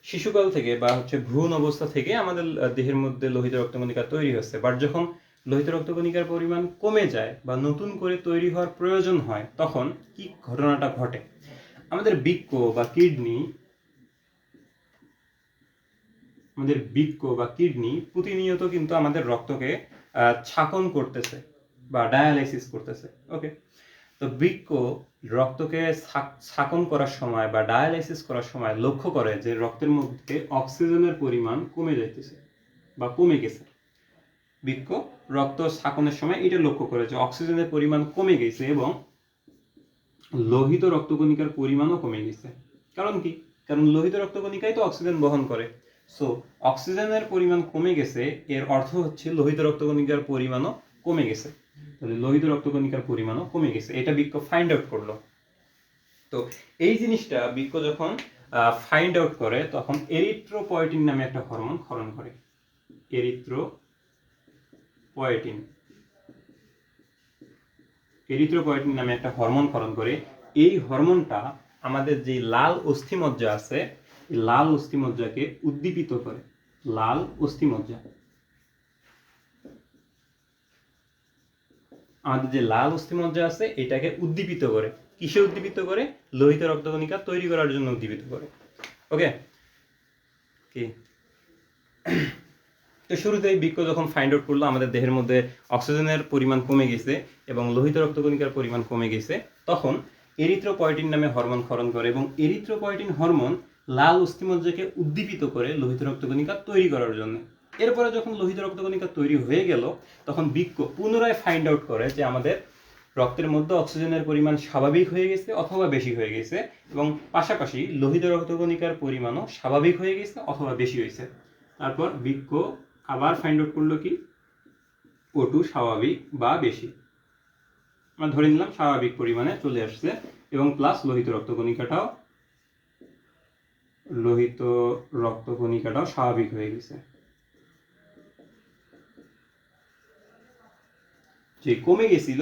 শিশুকাল থেকে বা ভ্রূণ অবস্থা থেকে আমাদের দেহের মধ্যে লোহিত রক্তকণিকা তৈরি হচ্ছে, বাট যখন লোহিত রক্তকণিকার পরিমাণ কমে যায় বা নতুন করে তৈরি হওয়ার প্রয়োজন হয় তখন কি ঘটনাটা ঘটে। আমাদের বৃক্ক বা কিডনি প্রতিনিয়ত কিন্তু আমাদের রক্তকে ছাঁকন করতেছে বা ডায়ালাইসিস করতেছে। ওকে, তো বৃক্ক রক্তকে ছাঁকন করার সময় বা ডায়ালাইসিস করার সময় লক্ষ্য করে যে রক্তের মধ্যে অক্সিজেনের পরিমাণ কমে যাইতেছে বা কমে গেছে। বৃক্ক রক্ত ছাঁকনের সময় এটা লক্ষ্য করে যে অক্সিজেনের পরিমাণ কমে গেছে এবং লোহিত রক্তকণিকার পরিমাণও কমে গেছে। কারণ কি? কারণ লোহিত রক্তকণিকাই তো অক্সিজেন বহন করে। সো অক্সিজেনের পরিমাণ কমে গেছে, এর অর্থ হচ্ছে লোহিত রক্তকণিকার পরিমাণও কমে গেছে। তাহলে লোহিত রক্তকণিকার পরিমাণও কমে গেছে, এটা বৃক্ক ফাইন্ড আউট করলো। তো এই জিনিসটা বৃক্ক যখন ফাইন্ড আউট করে তখন এরিথ্রোপয়েটিন নামে একটা হরমোন ক্ষরণ করে। এরিথ্রোপয়েটিন নামে একটা হরমোন ক্ষরণ করে। এই হরমোনটা আমাদের যে লাল অস্থিমজ্জা আছে, এই লাল অস্থিমজ্জাকে উদ্দীপিত করে। লাল অস্থিমজ্জা, আমাদের যে লাল অস্থিমজ্জা আছে এটাকে উদ্দীপিত করে। কিসে উদ্দীপিত করে? লোহিত রক্তকণিকা তৈরি করার জন্য উদ্দীপিত করে। ওকে, কি তো শুরুতেই বৃক্ক যখন ফাইন্ড আউট করলো আমাদের দেহের মধ্যে অক্সিজেনের পরিমাণ কমে গেছে এবং লোহিত রক্তকণিকার পরিমাণ কমে গেছে, তখন এরিথ্রোপয়েটিন নামে হরমোন ক্ষরণ করে এবং এরিথ্রোপয়েটিন হরমোন লাল অস্থিমজ্জাকে উদ্দীপিত করে লোহিত রক্তকণিকা তৈরি করার জন্য। এরপরে যখন লোহিত রক্তকণিকা তৈরি হয়ে গেল তখন বৃক্ক পুনরায় ফাইন্ড আউট করে যে আমাদের রক্তের মধ্যে অক্সিজেনের পরিমাণ স্বাভাবিক হয়ে গেছে অথবা বেশি হয়ে গেছে এবং পাশাপাশি লোহিত রক্তকণিকার পরিমাণও স্বাভাবিক হয়ে গেছে অথবা বেশি হয়েছে। তারপর বৃক্ক আবার ফাইন্ড আউট করলো কি O2 স্বাভাবিক বা বেশি, আমরা ধরে নিলাম স্বাভাবিক পরিমাণে চলে আসছে এবং প্লাস লোহিত রক্তকণিকাটাও স্বাভাবিক হয়ে গেছে। যে কমে গেছিল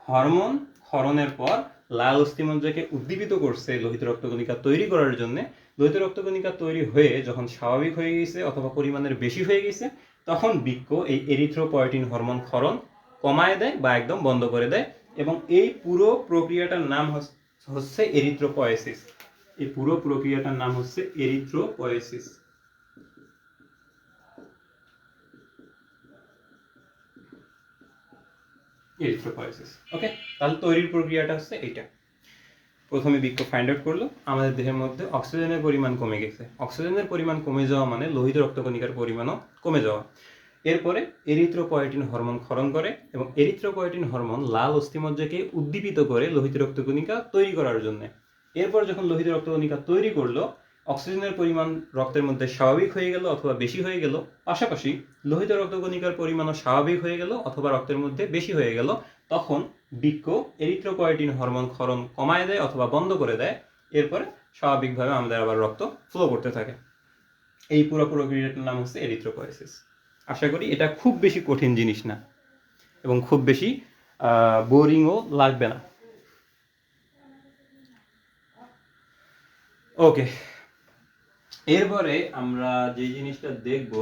হরমোন ক্ষরণের পর লাল অস্থিমজ্জাকে উদ্দীপিত করছে লোহিত রক্তকণিকা তৈরি করার জন্য। লোহিত রক্তকণিকা তৈরি হয়ে যখন স্বাভাবিক হয়ে গেছে অথবা পরিমাণের বেশি হয়ে গেছে তখন বৃক্ক এই এরিথ্রোপয়েটিন হরমোন ক্ষরণ কমায় দেয় বা একদম বন্ধ করে দেয় এবং এই পুরো প্রক্রিয়াটার নাম হচ্ছে এরিথ্রোপয়েসিস। এই পুরো প্রক্রিয়াটার নাম হচ্ছে এরিথ্রোপয়েসিস। ওকে, তাহলে তৈরির প্রক্রিয়াটা হচ্ছে এইটা। প্রথমে বৃক্ক ফাইন্ড আউট করলো আমাদের দেহের মধ্যে অক্সিজেনের পরিমাণ কমে গেছে। অক্সিজেনের পরিমাণ কমে যাওয়া মানে লোহিত রক্তকণিকার পরিমাণও কমে যাওয়া। এরপরে এরিথ্রোপয়েটিন হরমোন ক্ষরণ করে এবং এরিথ্রোপয়েটিন হরমোন লাল অস্থিমজ্জাকে উদ্দীপিত করে লোহিত রক্তকণিকা তৈরি করার জন্য। এরপর যখন লোহিত রক্তকণিকা তৈরি করলো অক্সিজেনের পরিমাণ রক্তের মধ্যে স্বাভাবিক হয়ে গেল অথবা বেশি হয়ে গেল, পাশাপাশি লোহিত রক্তকণিকার পরিমাণও স্বাভাবিক হয়ে গেল অথবা রক্তের মধ্যে বেশি হয়ে গেল, তখন বৃক্ক এরিথ্রোপয়েটিন হরমোন ক্ষরণ কমায় দেয় অথবা বন্ধ করে দেয়। এরপরে স্বাভাবিকভাবে আমাদের আবার রক্ত ফ্লো করতে থাকে। এই পুরো প্রক্রিয়াটার নাম হচ্ছে এরিথ্রোপয়েসিস। আশা করি এটা খুব বেশি কঠিন জিনিস না এবং খুব বেশি বোরিংও লাগবে না। ওকে, এরপরে আমরা যে জিনিসটা দেখব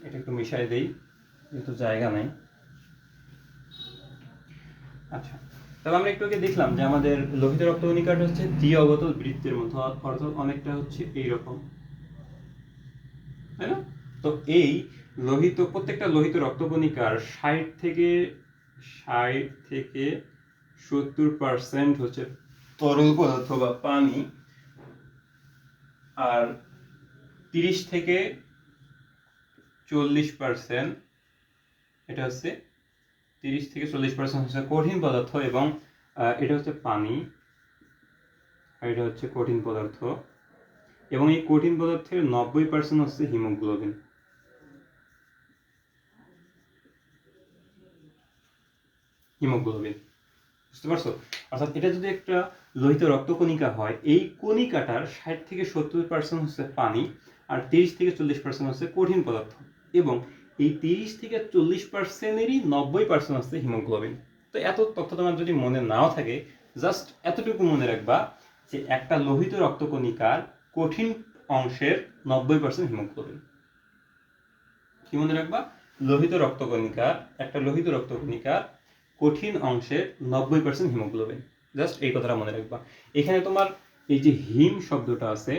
এটা একটু মিশাই দেই যেহেতু জায়গা নেই। আচ্ছা, তাহলে আমরা একটু আগে দেখলাম যে আমাদের লোহিত রক্তকণিকাটা হচ্ছে দ্বি-অবতল বৃত্তের মতো, অর্থাৎ অনেকটা হচ্ছে এইরকম, তাই না? তো এই প্রত্যেকটা লোহিত রক্তকণিকার 60 থেকে 70% হচ্ছে তরল পদার্থ বা পানি, আর 30 থেকে 40% এটা হচ্ছে 30 থেকে 40% হচ্ছে কঠিন পদার্থ এবং এটা হচ্ছে পানি আর এটা হচ্ছে কঠিন পদার্থ এবং এই কঠিন পদার্থের 90% হচ্ছে হিমোগ্লোবিন। হিমোগ্লোবিন। বুঝতে পারছো? অর্থাৎ এটা যদি একটা লোহিত রক্তকণিকা হয়, এই কণিকাটার 60 থেকে 70% হচ্ছে পানি, আর 30 থেকে 40% হচ্ছে কঠিন পদার্থ, এবং এই 30 থেকে 40%-এরই 90% হচ্ছে হিমোগ্লোবিন। তো এত তথ্য তোমার যদি মনে নাও থাকে, জাস্ট এতটুকু মনে রাখবা যে একটা লোহিত রক্তকণিকার কঠিন অংশের 90% হিমোগ্লোবিন। কি মনে রাখবা? একটা লোহিত রক্তকণিকার কঠিন অংশের 90% হিমোগ্লোবিন। জাস্ট এই কথাটা মনে রাখবা। এখানে তোমার এই যে হিম শব্দটা আছে,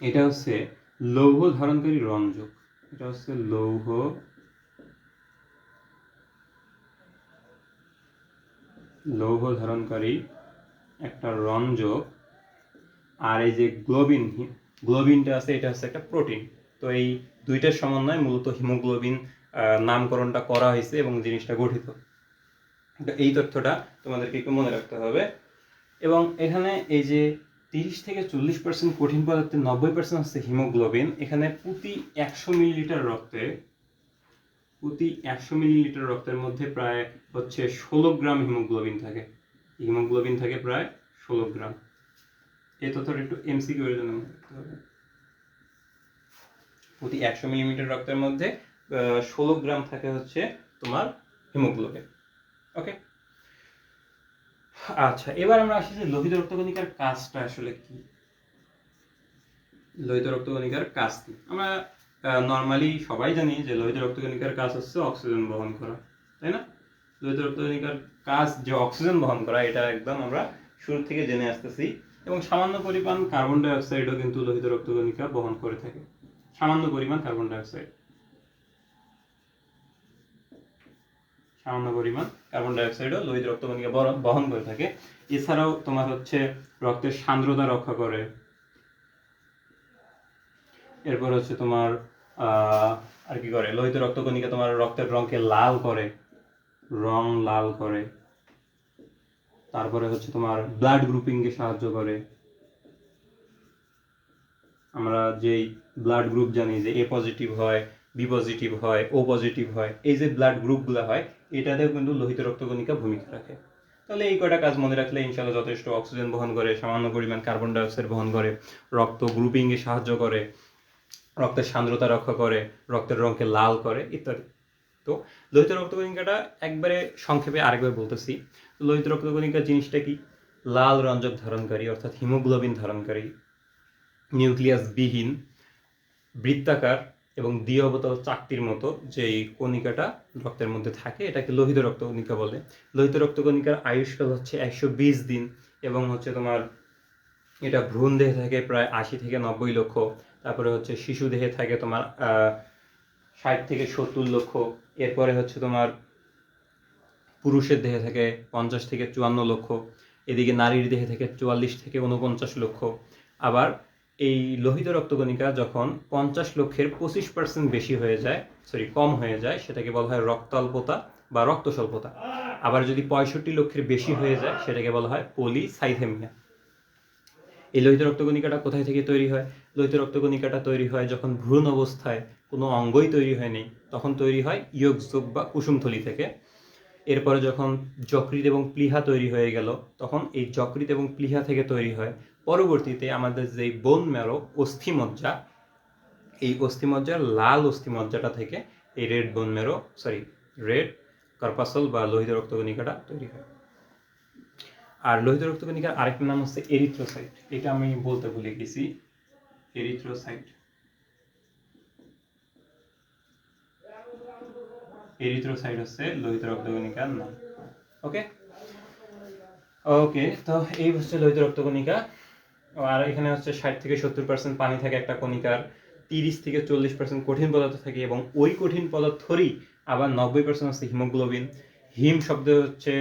এটা হচ্ছে লৌহ ধারণকারী রঞ্জক। এটা হচ্ছে লৌহ ধারণকারী একটা রঞ্জক। আর এই যে গ্লোবিনটা আছে, এটা হচ্ছে একটা প্রোটিন। তো এই দুইটার সমন্বয়ে মূলত হিমোগ্লোবিন নামকরণটা করা হয়েছে এবং জিনিসটা গঠিত। এই তথ্যটা তোমাদেরকে একটু মনে রাখতে হবে। এবং এখানে এই যে 30 থেকে 40% কঠিন পদার্থের 90% হচ্ছে হিমোগ্লোবিন। এখানে প্রতি 100 মিলিলিটার রক্তের মধ্যে প্রায় হচ্ছে 16 গ্রাম হিমোগ্লোবিন থাকে। হিমোগ্লোবিন থাকে প্রায় 16 গ্রাম। এই তথ্যটা একটু এমসিকিউ এর জন্য মনে রাখতে হবে। প্রতি 100 মিলিলিটার রক্তের মধ্যে 16 গ্রাম থাকে হচ্ছে তোমার হিমোগ্লোবিন। ওকে, আচ্ছা, এবার আমরা আসি যে লোহিত রক্তকণিকার কাজটা আসলে কি। লোহিত রক্তকণিকার কাজ কি? আমরা নর্মালি সবাই জানি যে লোহিত রক্তকণিকার কাজ হচ্ছে অক্সিজেন বহন করা, তাই না? লোহিত রক্তকণিকার কাজ যে অক্সিজেন বহন করা, এটা একদম আমরা শুরু থেকে জেনে আসতেছি। এবং সামান্য পরিমাণ কার্বন ডাই অক্সাইডও কিন্তু লোহিত রক্তকণিকা বহন করে থাকে। সামান্য পরিমাণ কার্বন ডাই অক্সাইডও লোহিত রক্তকণিকা বহন করে থাকে। এছাড়াও তোমার হচ্ছে রক্তের সান্দ্রতা রক্ষা করে। এরপর হচ্ছে তোমার আর কি করে, লোহিত রক্তকণিকা তোমার রক্তের রঙকে লাল করে। তারপরে হচ্ছে তোমার ব্লাড গ্রুপিং এ সাহায্য করে। আমরা যেই ব্লাড গ্রুপ জানি যে এ পজিটিভ হয়, বি পজিটিভ হয়, ও পজিটিভ হয়, এই যে ব্লাড গ্রুপগুলো হয়, এটাতেও কিন্তু লোহিত রক্তকণিকা ভূমিকা রাখে। তাহলে এই কয়টা কাজ মনে রাখলে ইনশাআল্লাহ যথেষ্ট। অক্সিজেন বহন করে, সামান্য পরিমাণ কার্বন ডাই অক্সাইড বহন করে, রক্ত গ্রুপিং এ সাহায্য করে, রক্তের সান্দ্রতা রক্ষা করে, রক্তের রঙকে লাল করে, ইত্যাদি। তো লোহিত রক্তকণিকাটা একবারে সংক্ষেপে আরেকবার বলতেছি। লোহিত রক্তকণিকা জিনিসটা কি? লাল রঞ্জক ধারণকারী, অর্থাৎ হিমোগ্লোবিন ধারণকারী, নিউক্লিয়াস বিহীন, বৃত্তাকার এবং দ্বি-অবতল চাকতির মতো যে কণিকাটা রক্তের মধ্যে থাকে, এটাকে লোহিত রক্তকণিকা বলে। লোহিত রক্তকণিকার আয়ুষ্কাল হচ্ছে 120 দিন, এবং হচ্ছে তোমার এটা ভ্রূণ দেহে থাকে প্রায় 80 থেকে 90 লক্ষ। তারপরে হচ্ছে শিশু দেহে থাকে তোমার 60 থেকে 70 লক্ষ। এরপরে হচ্ছে তোমার পুরুষের দেহে থাকে 50 থেকে 54 লক্ষ। এদিকে নারীর দেহে থেকে 44 থেকে 49 লক্ষ। আবার এই লোহিত রক্তকণিকা যখন 50 লক্ষের 25% বেশি হয়ে যায়, কম হয়ে যায়, সেটাকে বলা হয় রক্তাল্পতা বা রক্ত স্বল্পতা। আবার যদি 65 লক্ষের বেশি হয়ে যায়, সেটাকে বলা হয় পলিসাইথেমিয়া। এই লোহিত রক্তকণিকাটা কোথায় থেকে তৈরি হয়? লোহিত রক্তকণিকাটা তৈরি হয় যখন ভ্রূণ অবস্থায় কোনো অঙ্গই তৈরি হয়নি, তখন তৈরি হয় ইয়কযুগ বা কুসুমথলি থেকে। এরপরে যখন যকৃৎ এবং প্লীহা তৈরি হয়ে গেল, তখন এই যকৃৎ এবং প্লীহা থেকে তৈরি হয়। পরবর্তীতে আমাদের যে বোন ম্যারো, অস্থিমজ্জা, এই অস্থিমজ্জার লাল অস্থিমজ্জাটা থেকে এই রেড কর্পাসল বা লোহিত রক্তকণিকাটা তৈরি হয়। আর লোহিত রক্তকণিকার আরেকটা নাম হচ্ছে এরিথ্রোসাইট। এটা আমি বলতে ভুলে গেছি, এরিথ্রোসাইট। এরিথ্রোসাইট হচ্ছে লোহিত রক্তকণিকার নাম। ওকে, তো এই হচ্ছে লোহিত রক্তকণিকা। আর এখানে হচ্ছে 60 থেকে 70% পানি থাকে একটা কণিকার, 30 থেকে 40% কঠিন পদার্থ থাকে, এবং ওই কঠিন পদার্থরই আবার 90% হচ্ছে হিমোগ্লোবিন। হিম শব্দ হচ্ছে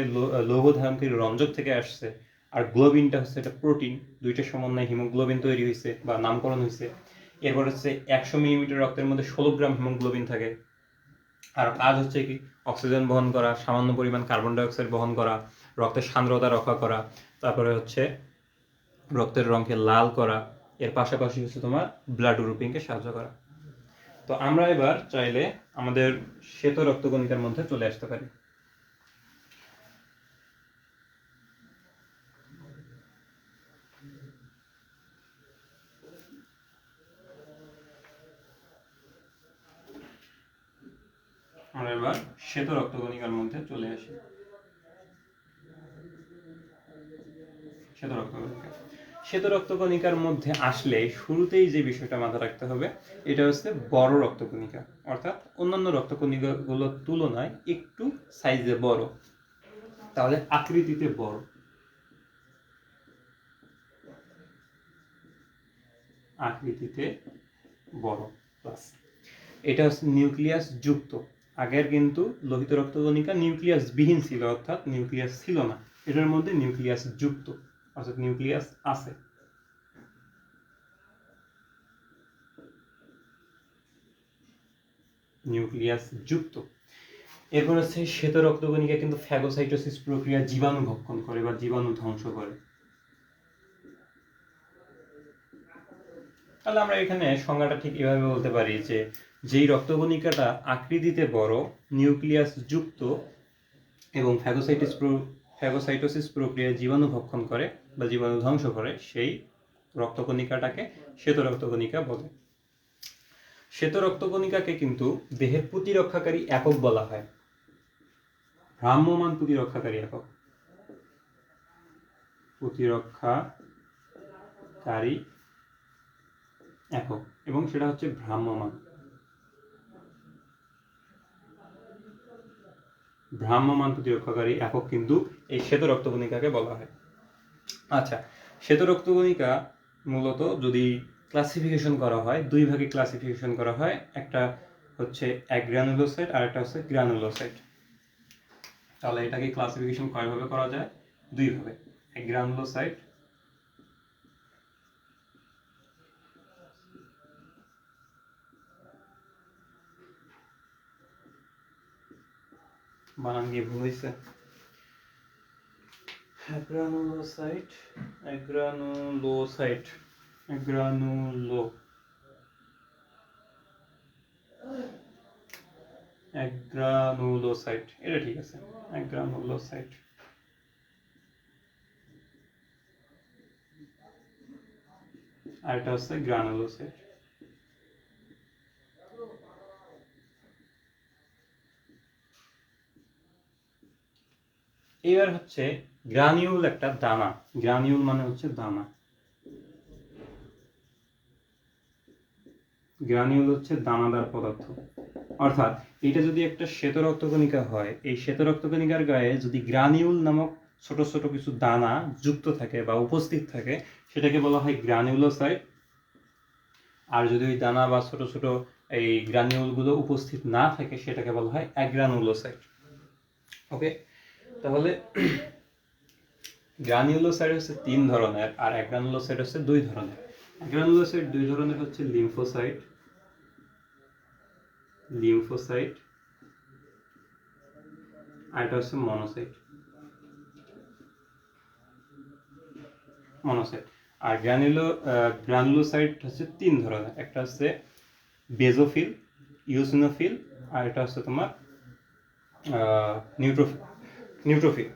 লৌহ ধারণকারী রঞ্জক থেকে আসছে, আর গ্লোবিনটা হচ্ছে একটা প্রোটিন। দুইটার সমন্বয়ে হিমোগ্লোবিন তৈরি হয়েছে বা নামকরণ হয়েছে। এরপর হচ্ছে 100 মিলিমিটার রক্তের মধ্যে 16 গ্রাম হিমোগ্লোবিন থাকে। আর কাজ হচ্ছে কি? অক্সিজেন বহন করা, সামান্য পরিমাণ কার্বন ডাই অক্সাইড বহন করা, রক্তের সান্দ্রতা রক্ষা করা, তারপরে হচ্ছে রক্তের রঙকে লাল করা। এর পাশাপাশি হচ্ছে তোমার ব্লাড গ্রুপিংকে সাহায্য করা। তো আমরা এবার চাইলে আমাদের শ্বেত রক্তকণিকার মধ্যে চলে আসতে পারি। এবার শ্বেত রক্তকণিকার মধ্যে চলে আসি। শ্বেত রক্তকণিকার মধ্যে আসলে শুরুতেই যে বিষয়টা মাথায় রাখতে হবে, এটা হচ্ছে বড় রক্তকণিকা, অর্থাৎ অন্যান্য রক্তকণিকাগুলোর তুলনায় একটু সাইজে বড়, তাহলে আকৃতিতে বড়। আকৃতিতে বড় প্লাস এটা হচ্ছে নিউক্লিয়াস যুক্ত। আগের কিন্তু লোহিত রক্তকণিকা নিউক্লিয়াস বিহীন ছিল, অর্থাৎ নিউক্লিয়াস ছিল না। এটার মধ্যে নিউক্লিয়াস যুক্ত, অর্থাৎ নিউক্লিয়াস আছে। নিউক্লিয়াস যুক্ত। এরপর হচ্ছে শ্বেত রক্তকণিকা কিন্তু ফ্যাগোসাইটোসিস প্রক্রিয়া জীবাণু ভক্ষণ করে বা জীবাণু ধ্বংস করে। তাহলে আমরা এখানে সংজ্ঞাটা ঠিক এভাবে বলতে পারি যে যেই রক্তকণিকাটা আকৃতিতে বড়, নিউক্লিয়াস যুক্ত এবং ফ্যাগোসাইটোসিস প্রক্রিয়ায় জীবাণু ভক্ষণ করে বা জীবাণু ধ্বংস করে, সেই রক্তকণিকাটাকে শ্বেত রক্তকণিকা বলে। শ্বেত রক্তকণিকাকে কিন্তু দেহের প্রতিরক্ষাকারী একক বলা হয়, ভ্রাম্যমাণ প্রতিরক্ষাকারী একক। প্রতিরক্ষাকারী একক, এবং সেটা হচ্ছে ভ্রাম্যমাণ। ভ্রাম্যমাণ প্রতিরক্ষাকারী একক কিন্তু এই শ্বেত রক্তকণিকাকে বলা হয়। আচ্ছা, শ্বেত রক্তকণিকা মূলত যদি ক্লাসিফিকেশন করা হয়, দুই ভাগে ক্লাসিফিকেশন করা হয়, একটা হচ্ছে অ্যাগ্রানুলোসাইট আর একটা হচ্ছে গ্রানুলোসাইট। তাহলে এটাকে ক্লাসিফিকেশন কয়ভাবে করা যায়? দুই ভাবে, অ্যাগ্রানুলোসাইট বানান গিয়ে ভুল হয়েছে, অ্যাগ্রানুলোসাইট অ্যাগ্রানুলোসাইট অ্যাগ্রানুলোসাইট, এটা ঠিক আছে, অ্যাগ্রানুলোসাইট। আর এটা হচ্ছে গ্রানুলোসাইট। এবার হচ্ছে গ্রানিউল, একটা দানা। গ্রানিউল মানে হচ্ছে দানা। গ্রানিউল হচ্ছে দানাদার পদার্থ। অর্থাৎ এটা যদি একটা শ্বেত রক্তকণিকা হয়, এই শ্বেত রক্তকণিকার গায়ে যদি গ্রানিউল নামক ছোট ছোট কিছু দানা যুক্ত থাকে বা উপস্থিত থাকে, সেটাকে বলা হয় গ্রানিউলোসাইট। আর যদি ওই দানা বা ছোট ছোট এই গ্রানিউলগুলো উপস্থিত না থাকে, সেটাকে বলা হয় অ্যাগ্রানুলোসাইট। ওকে, তাহলে গ্রানিউলোসাইট হচ্ছে 3 ধরনের আর অ্যাগ্রানুলোসাইট হচ্ছে 2 ধরনের। অ্যাগ্রানুলোসাইট 2 ধরনের হচ্ছে লিম্ফোসাইট আর এটা হচ্ছে মনোসাইট। আর গ্রানুলোসাইট হচ্ছে 3 ধরনের, একটা হচ্ছে বেজোফিল, ইওসিনোফিল, আর এটা হচ্ছে তোমার নিউট্রোফিল।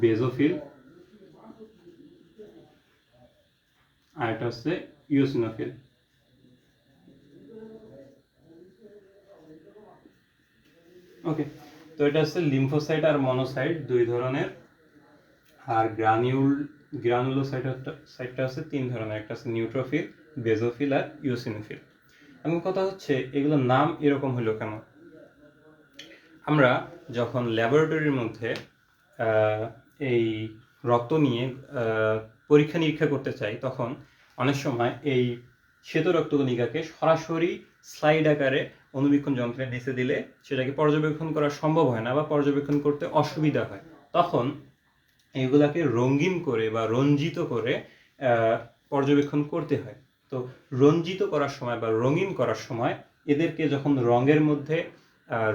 বেজোফিল, আর এটা হচ্ছে ইওসিনোফিল। ওকে, তো এটা হচ্ছে লিম্ফোসাইট আর মনোসাইট 2 ধরনের। আর গ্রানুলোসাইটটা হচ্ছে 3 ধরনের, একটা হচ্ছে নিউট্রোফিল, বেজোফিল আর ইওসিনোফিল। এখন কথা হচ্ছে এগুলোর নাম এরকম হলো কেন? আমরা যখন ল্যাবরেটরির মধ্যে এই রক্ত নিয়ে পরীক্ষা নিরীক্ষা করতে চাই, তখন অনেক সময় এই শ্বেত রক্তকণিকাকে সরাসরি স্লাইড আকারে অনুবীক্ষণ যন্ত্রে নিচে দিলে সেটাকে পর্যবেক্ষণ করা সম্ভব হয় না বা পর্যবেক্ষণ করতে অসুবিধা হয়। তখন এগুলাকে রঙিন করে বা রঞ্জিত করে পর্যবেক্ষণ করতে হয়। তো রঞ্জিত করার সময় বা রঙিন করার সময় এদেরকে যখন রঙের মধ্যে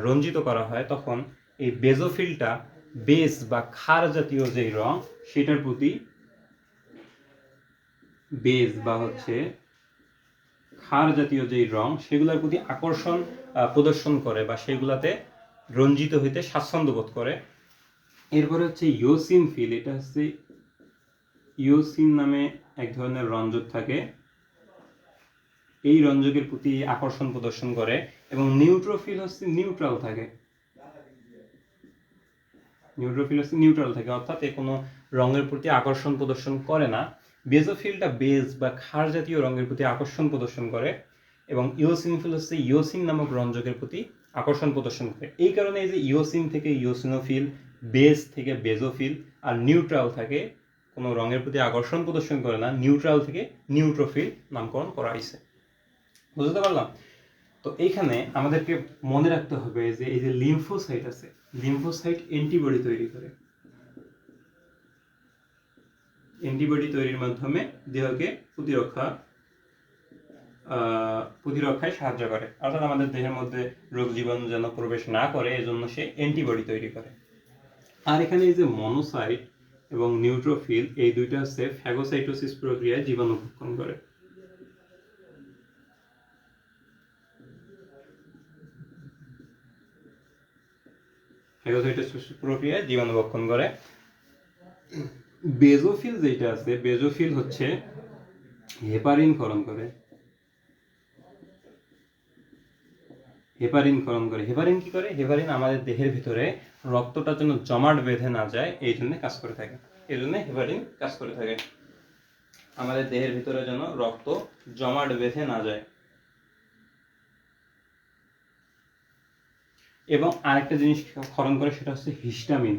রঞ্জিত করা হয়, তখন এই বেজোফিলটা বেজ বা ক্ষার জাতীয় যেই রং, সেটার প্রতি বেজ বা হচ্ছে ক্ষার জাতীয় যেই রং, সেগুলোর প্রতি আকর্ষণ প্রদর্শন করে বা সেগুলাতে রঞ্জিত হইতে স্বাচ্ছন্দ্য বোধ করে। এরপরে হচ্ছে ইওসিনফিল, এটা হচ্ছে ইওসিন নামে এক ধরনের রঞ্জক থাকে, এই রঞ্জকের প্রতি আকর্ষণ প্রদর্শন করে, এবং নিউট্রোফিল হচ্ছে নিউট্রাল থাকে, অর্থাৎ কোনো রঙের প্রতি আকর্ষণ প্রদর্শন করে না। বেজোফিলটা বেজ বা ক্ষার জাতীয় রঙের প্রতি আকর্ষণ প্রদর্শন করে, এবং ইওসিনোফিল হচ্ছে ইওসিন নামক রঞ্জকের প্রতি আকর্ষণ প্রদর্শন করে। এই কারণে এই যে ইওসিন থেকে ইওসিনোফিল, বেজ থেকে বেজোফিল, আর নিউট্রাল থাকে কোনো রঙের প্রতি আকর্ষণ প্রদর্শন করে না, নিউট্রাল থেকে নিউট্রোফিল নামকরণ করা হয়েছে। বুঝতে পারলাম? তো এইখানে আমাদেরকে মনে রাখতে হবে যে এই যে লিম্ফোসাইট আছে, লিম্ফোসাইট অ্যান্টিবডি তৈরি করে, অ্যান্টিবডি তৈরির মাধ্যমে দেহকে প্রতিরক্ষায় সাহায্য করে, অর্থাৎ আমাদের দেহের মধ্যে রোগ জীবাণু যেন প্রবেশ না করে এজন্য সে অ্যান্টিবডি তৈরি করে। আর এখানে এই যে মনোসাইট এবং নিউট্রোফিল, এই দুইটা হচ্ছে ফ্যাগোসাইটোসিস প্রক্রিয়ায় জীবাণু ভক্ষণ করে। ফ্যাগোসাইটোসিস প্রক্রিয়ায় জীবাণু ভক্ষণ করে। বেজোফিল যেটা আছে, বেজোফিল হচ্ছে হেপারিন ক্ষরণ করে, হেপারিন কি করে? হেপারিন আমাদের দেহের ভিতরে রক্তটা যেন জমাট বেঁধে না যায় এই জন্য কাজ করে থাকে, এই জন্য হেপারিন কাজ করে থাকে, আমাদের দেহের ভিতরে যেন রক্ত জমাট বেঁধে না যায়। এবং আরেকটা জিনিস ক্ষরণ করে, সেটা হচ্ছে হিস্টামিন।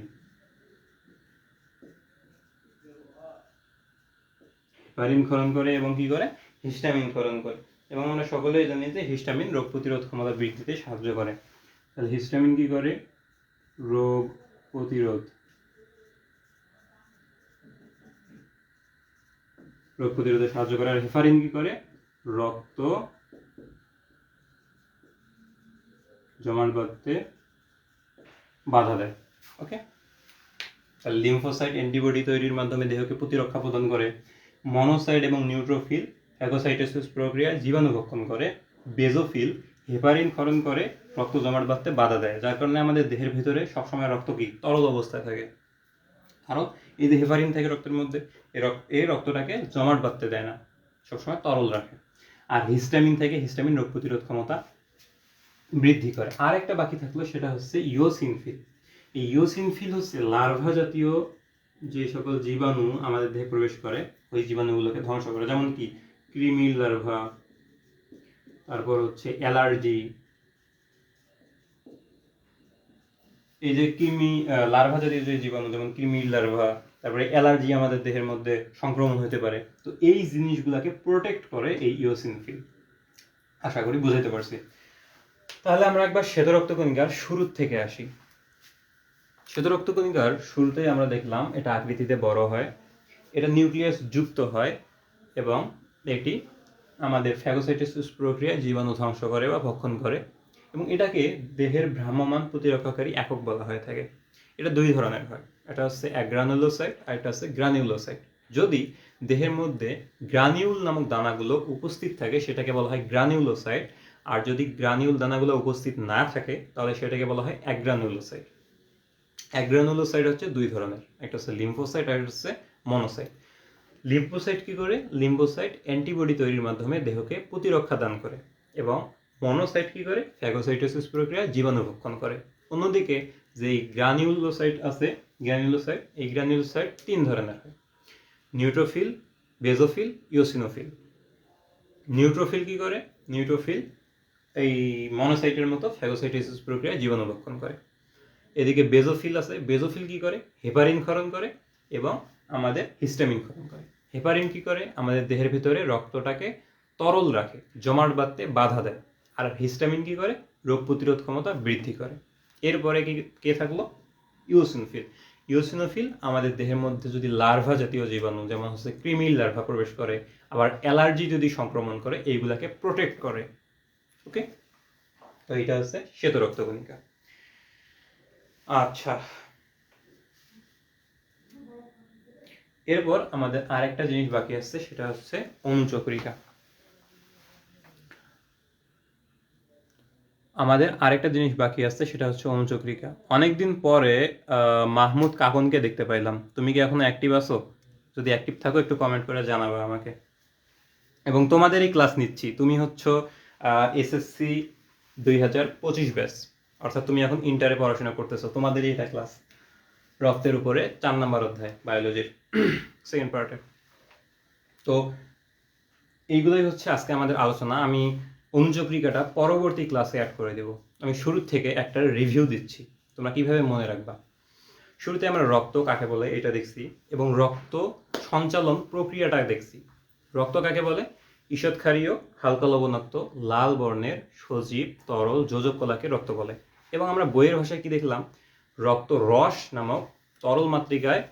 হেপারিন ক্ষরণ করে এবং কি করে? হিস্টামিন ক্ষরণ করে। এবং আমরা সকলেই জানি যে হিস্টামিন রোগ প্রতিরোধ ক্ষমতা বৃদ্ধিতে সাহায্য করে। তাহলে হিস্টামিন কি করে? রোগ প্রতিরোধে সাহায্য করে। আর হেপারিন কি করে? রক্ত জমাট বাঁধতে বাধা দেয়। ওকে, তাহলে লিম্ফোসাইট অ্যান্টিবডি তৈরির মাধ্যমে দেহকে প্রতিরক্ষা প্রদান করে। মনোসাইট এবং নিউট্রোফিল ফ্যাগোসাইটোসিস প্রক্রিয়ায় জীবাণু ভক্ষণ করে। বেজোফিল হেপারিন ক্ষরণ করে রক্ত জমাট বাঁধতে বাধা দেয়, যার কারণে আমাদের দেহের ভিতরে সবসময় রক্ত কি তরল অবস্থায় থাকে, কারণ এই যে হেপারিন থাকে রক্তের মধ্যে, এই রক্তটাকে জমাট বাঁধতে দেয় না, সবসময় তরল রাখে। আর হিস্টামিন থেকে, হিস্টামিন রোগ প্রতিরোধ ক্ষমতা বৃদ্ধি করে। আর একটা বাকি থাকলো, সেটা হচ্ছে ইওসিনফিল। এই ইওসিনফিল হচ্ছে লার্ভা জাতীয় যে সকল জীবাণু আমাদের দেহে প্রবেশ করে, ওই জীবাণুগুলোকে ধ্বংস করে। যেমন কি ক্রিমি লার্ভা, তারপর হচ্ছে অ্যালার্জি, এই যে কৃমি লার্ভা জাতীয় যে জীবাণু, যেমন কৃমি লার্ভা, তারপরে অ্যালার্জি আমাদের দেহের মধ্যে সংক্রমণ হতে পারে। তো এই জিনিসগুলোকে প্রোটেক্ট করে এই ইওসিনফিল। আশা করি বুঝাইতে পারছি। তাহলে আমরা একবার শ্বেত রক্তকণিকার শুরুর থেকে আসি। শ্বেত রক্তকণিকার শুরুতেই আমরা দেখলাম এটা আকৃতিতে বড় হয়, এটা নিউক্লিয়াস যুক্ত হয়, এবং এটি আমাদের ফ্যাগোসাইটোসিস প্রক্রিয়ায় জীবাণু ধ্বংস করে বা ভক্ষণ করে, এবং এটাকে দেহের ভ্রাম্যমাণ প্রতিরক্ষাকারী একক বলা হয়ে থাকে। এটা দুই ধরনের হয়, এটা হচ্ছে অ্যাগ্রানুলোসাইট আর এটা হচ্ছে গ্রানিউলোসাইট। যদি দেহের মধ্যে গ্রানিউল নামক দানাগুলো উপস্থিত থাকে সেটাকে বলা হয় গ্রানিউলোসাইট, আর যদি গ্রানিউল দানাগুলো উপস্থিত না থাকে তাহলে সেটাকে বলা হয় অ্যাগ্রানুলোসাইট। অ্যাগ্রানুলোসাইট হচ্ছে দুই ধরনের, একটা হচ্ছে লিম্ফোসাইট আর হচ্ছে মনোসাইট। লিম্ফোসাইট কি করে? লিম্ফোসাইট অ্যান্টিবডি তৈরির মাধ্যমে দেহকে প্রতিরক্ষা দান করে, এবং মনোসাইট কি করে? ফ্যাগোসাইটোসিস প্রক্রিয়ায় জীবাণু ভক্ষণ করে। অন্যদিকে যে গ্রানিউলোসাইট আছে, এই গ্রানিউলোসাইট তিন ধরনের হয়: নিউট্রোফিল, বেজোফিল, ইওসিনোফিল। নিউট্রোফিল কি করে? নিউট্রোফিল এই মনোসাইটের মতো ফ্যাগোসাইটোসিস প্রক্রিয়ায় জীবাণু ভক্ষণ করে। এদিকে বেজোফিল আছে, বেজোফিল কি করে? হেপারিন ক্ষরণ করে এবং আমাদের হিস্টামিন ক্ষরণ করে। হেপারিন কি করে? আমাদের দেহের ভিতরে রক্তটাকে তরল রাখে, জমাট বাঁধতে বাধা দেয়। আর হিস্টামিন কি করে? রোগ প্রতিরোধ ক্ষমতা বৃদ্ধি করে। এরপরে কে থাকলো? ইওসিনোফিল। ইওসিনোফিল আমাদের দেহের মধ্যে যদি লার্ভা জাতীয় জীবাণু, যেমন হচ্ছে ক্রিমি লার্ভা প্রবেশ করে, আবার অ্যালার্জি যদি সংক্রমণ করে, এইগুলাকে প্রোটেক্ট করে। ওকে, তো এটা হচ্ছে শ্বেত রক্তকণিকা। আচ্ছা, এরপর আমাদের আরেকটা জিনিস বাকি আছে, সেটা হচ্ছে অনুচক্রিকা। অনুচক্রিকা। অনেকদিন পরে মাহমুদ কাকনকে দেখতে পাইলাম, তুমি কি এখনো অ্যাক্টিভ আছো? যদি অ্যাক্টিভ থাকো একটু কমেন্ট করে জানাবে আমাকে। এবং তোমাদেরই ক্লাস নিচ্ছি, তুমি হচ্ছ এসএসসি 2025 ব্যাচ, অর্থাৎ তুমি এখন ইন্টারে পড়াশোনা করতেছো, তোমাদেরই এটা ক্লাস। রক্তের উপরে 4 নম্বর অধ্যায় বায়োলজির সেকেন্ড পার্টে। তো এইগুলোই হচ্ছে আজকে আমাদের আলোচনা। আমি অনুচক্রিকাটা পরবর্তী ক্লাসে অ্যাড করে দেব। আমি শুরু থেকে একটা রিভিউ দিচ্ছি, তোমরা কিভাবে মনে রাখবা। শুরুতে আমরা রক্ত কাকে বলে এটা দেখছি, এবং রক্ত সঞ্চালন প্রক্রিয়াটা দেখছি। রক্ত কাকে বলে? ঈষৎক্ষারীয় হালকা লবণাক্ত লাল বর্ণের সজীব তরল যোজক কলাকে রক্ত বলে। এবং আমরা বইয়ের ভাষায় কি দেখলাম? রক্ত রস নামক তরল মাতৃকায়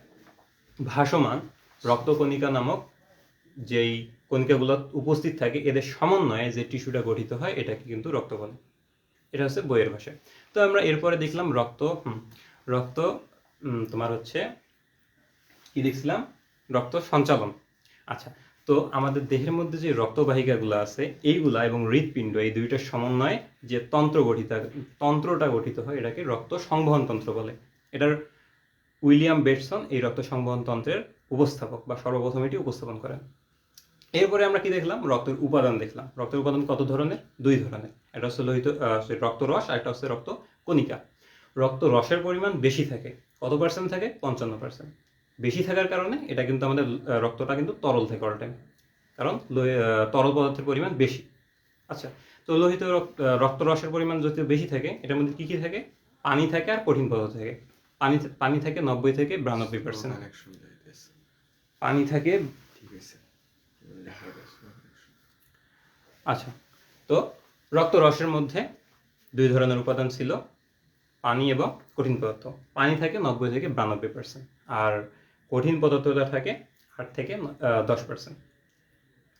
ভাসমান রক্তকণিকা নামক যেই কণিকাগুলো উপস্থিত থাকে, এদের সমন্বয়ে যে টিস্যুটা গঠিত হয় এটাকে কিন্তু রক্ত বলে। এটা হচ্ছে বইয়ের ভাষায়। তো আমরা এরপরে দেখলাম রক্ত তোমার হচ্ছে কি দেখছিলাম? রক্ত সঞ্চালন। আচ্ছা, তো আমাদের দেহের মধ্যে যে রক্তবাহিকাগুলো আছে এইগুলা এবং হৃৎপিণ্ড, এই দুইটার সমন্বয়ে যে তন্ত্রটা গঠিত হয় এটাকে রক্ত সংবহন তন্ত্র বলে। এটার উইলিয়াম বেটসন এই রক্ত সংবহন তন্ত্রের উপস্থাপক বা সর্বপ্রথম এটি উপস্থাপন করেন। এরপরে আমরা কি দেখলাম? রক্তের উপাদান দেখলাম। রক্তের উপাদান কত ধরনের? 2 ধরনের। একটা হচ্ছে রক্তরস, আর একটা হচ্ছে রক্ত কণিকা। রক্ত রসের পরিমাণ বেশি থাকে। কত পার্সেন্ট থাকে? 55%। বেশি থাকার কারণে এটা কিন্তু আমাদের রক্তটা কিন্তু তরল থাকে অল টাইম, কারণ তরল পদার্থের পরিমাণ বেশি। আচ্ছা, তো লোহিত রক্তরসের পরিমাণ যদি বেশি থাকে, এটার মধ্যে কি কি থাকে? পানি থাকে আর কঠিন পদার্থ থাকে। পানি থাকে 90 থেকে 92%। পানি থাকে। আচ্ছা, তো রক্তরসের মধ্যে 2 ধরনের উপাদান ছিল, পানি এবং কঠিন পদার্থ। পানি থাকে 90 থেকে 92%, আর কঠিন পদার্থটা থাকে 8 থেকে 10%।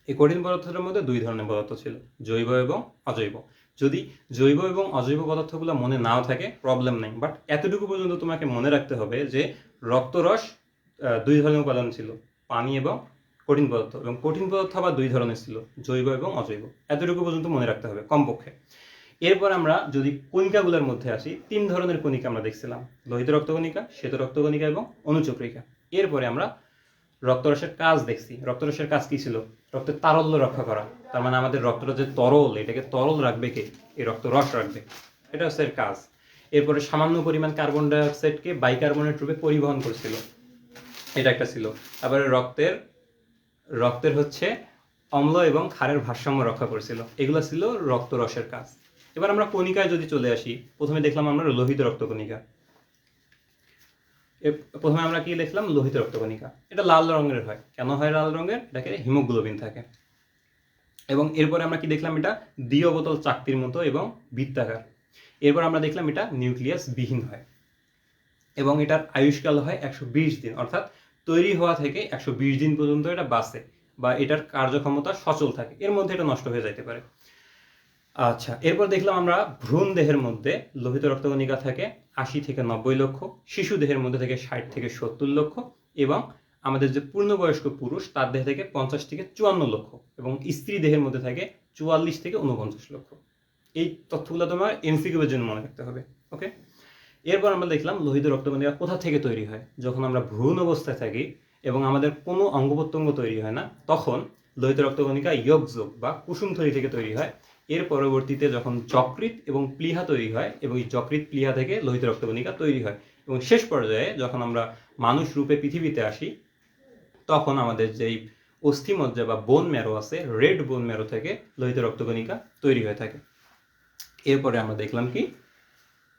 এই কঠিন পদার্থটার মধ্যে 2 ধরনের পদার্থ ছিল, জৈব এবং অজৈব। যদি জৈব এবং অজৈব পদার্থগুলো মনে নাও থাকে প্রবলেম নেই, বাট এতটুকু পর্যন্ত তোমাকে মনে রাখতে হবে যে রক্তরস 2 ধরনের উপাদান ছিল, পানি এবং কঠিন পদার্থ, এবং কঠিন পদার্থ আবার 2 ধরনের ছিল, জৈব এবং অজৈব। এতটুকু পর্যন্ত মনে রাখতে হবে কমপক্ষে। এরপর আমরা যদি কণিকাগুলোর মধ্যে আসি, 3 ধরনের কণিকা আমরা দেখছিলাম, লোহিত রক্তকণিকা, শ্বেত রক্তকণিকা এবং অনুচক্রিকা। এরপরে আমরা রক্তরসের কাজ দেখছি। রক্তরসের কাজ কি ছিল? রক্তের তারল্য রক্ষা করা। তার মানে আমাদের রক্তটা যে তরল, এটাকে তরল রাখবে কে? এই রক্তরস রাখবে। এটা হচ্ছে এর কাজ। এরপরে সামান্য পরিমাণ কার্বন ডাই অক্সাইডকে বাইকার্বনেট রূপে পরিবহন করছিল, এটা একটা ছিল। তারপরে রক্তের হচ্ছে অম্ল এবং ক্ষারের ভারসাম্য রক্ষা করেছিল। এগুলো ছিল রক্তরসের কাজ। এবার আমরা কণিকায় যদি চলে আসি, প্রথমে দেখলাম আমরা লোহিত রক্তকণিকা। প্রথমে আমরা কি দেখলাম? লোহিত রক্তকণিকা। এটা লাল রঙের হয়। কেন হয় লাল রঙের? এটাকে হিমোগ্লোবিন থাকে। এবং এরপরে আমরা কি দেখলাম? এটা দ্বিঅবতল চাকতির মতো এবং বৃত্তাকার। এরপর আমরা দেখলাম এটা নিউক্লিয়াস বিহীন হয়, এবং এটার আয়ুষ্কাল হয় 120 দিন, অর্থাৎ তৈরি হওয়া থেকে 120 দিন পর্যন্ত এটা বাঁচে, বা এটার কার্যক্ষমতা সচল থাকে, এর মধ্যে এটা নষ্ট হয়ে যাইতে পারে। আচ্ছা, এরপর দেখলাম আমরা ভ্রূণ দেহের মধ্যে লোহিত রক্তকণিকা থাকে 80 থেকে 90 লক্ষ, শিশু দেহের মধ্যে থেকে 60 থেকে 70 লক্ষ, এবং আমাদের যে পূর্ণবয়স্ক পুরুষ তার দেহে থেকে 50 থেকে 54 লক্ষ, এবং স্ত্রী দেহের মধ্যে থাকে 44 থেকে 49 লক্ষ। এই তথ্যগুলো তোমার এমসিকিউ এর জন্য মনে রাখতে হবে। ওকে, এরপর আমরা দেখলাম লোহিত রক্তকণিকা কোথা থেকে তৈরি হয়। যখন আমরা ভ্রূণ অবস্থায় থাকি এবং আমাদের কোনো অঙ্গ প্রত্যঙ্গ তৈরি হয় না, তখন লোহিত রক্তকণিকা ইয়গযৌগ বা কুসুমথলি থেকে তৈরি হয়। এর পরবর্তীতে যখন যকৃৎ এবং প্লীহা তৈরি হয়, এবং এই যকৃৎ প্লীহা থেকে লোহিত রক্তকণিকা তৈরি হয়, এবং শেষ পর্যায়ে যখন আমরা মানুষ রূপে পৃথিবীতে আসি, তখন আমাদের যেই অস্থিমজ্জা বা বোন ম্যারো আছে, রেড বোন ম্যারো থেকে লোহিত রক্তকণিকা তৈরি হয়ে থাকে। এরপরে আমরা দেখলাম কি?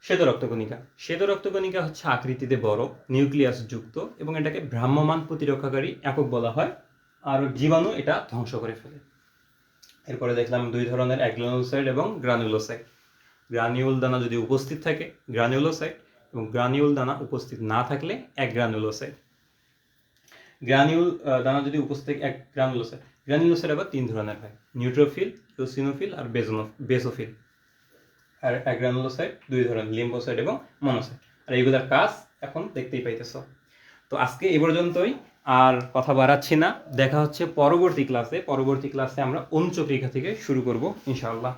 শ্বেত রক্তকণিকা। শ্বেত রক্তকণিকা হচ্ছে আকৃতিতে বড়, নিউক্লিয়াস যুক্ত, এবং এটাকে ভ্রাম্যমাণ প্রতিরক্ষাকারী একক বলা হয়, আর জীবাণু এটা ধ্বংস করে ফেলে। এরপরে দেখলাম 2 ধরনের, অ্যাগ্রানুলোসাইট এবং গ্রানুলোসাইট। গ্রানিউল দানা যদি উপস্থিত থাকে গ্রানুলোসাইট, এবং গ্রানিউল দানা উপস্থিত না থাকলে অ্যাগ্রানুলোসাইট। গ্রানিউল দানা যদি উপস্থিত থাকে গ্রানুলোসাইট। গ্রানুলোসাইট আবার 3 ধরনের হয়, নিউট্রোফিল, ইওসিনোফিল আর বেসোফিল। আর অ্যাগ্রানুলোসাইট 2 ধরনের, লিম্ফোসাইট এবং মনোসাইট। আর এইগুলোর কাজ এখন দেখতেই পাইতেছো। তো আজকে এই পর্যন্তই, আর কথা বাড়াচ্ছি না। দেখা হচ্ছে পরবর্তী ক্লাসে। আমরা অনুচক্রিকা থেকে শুরু করব ইনশাআল্লাহ।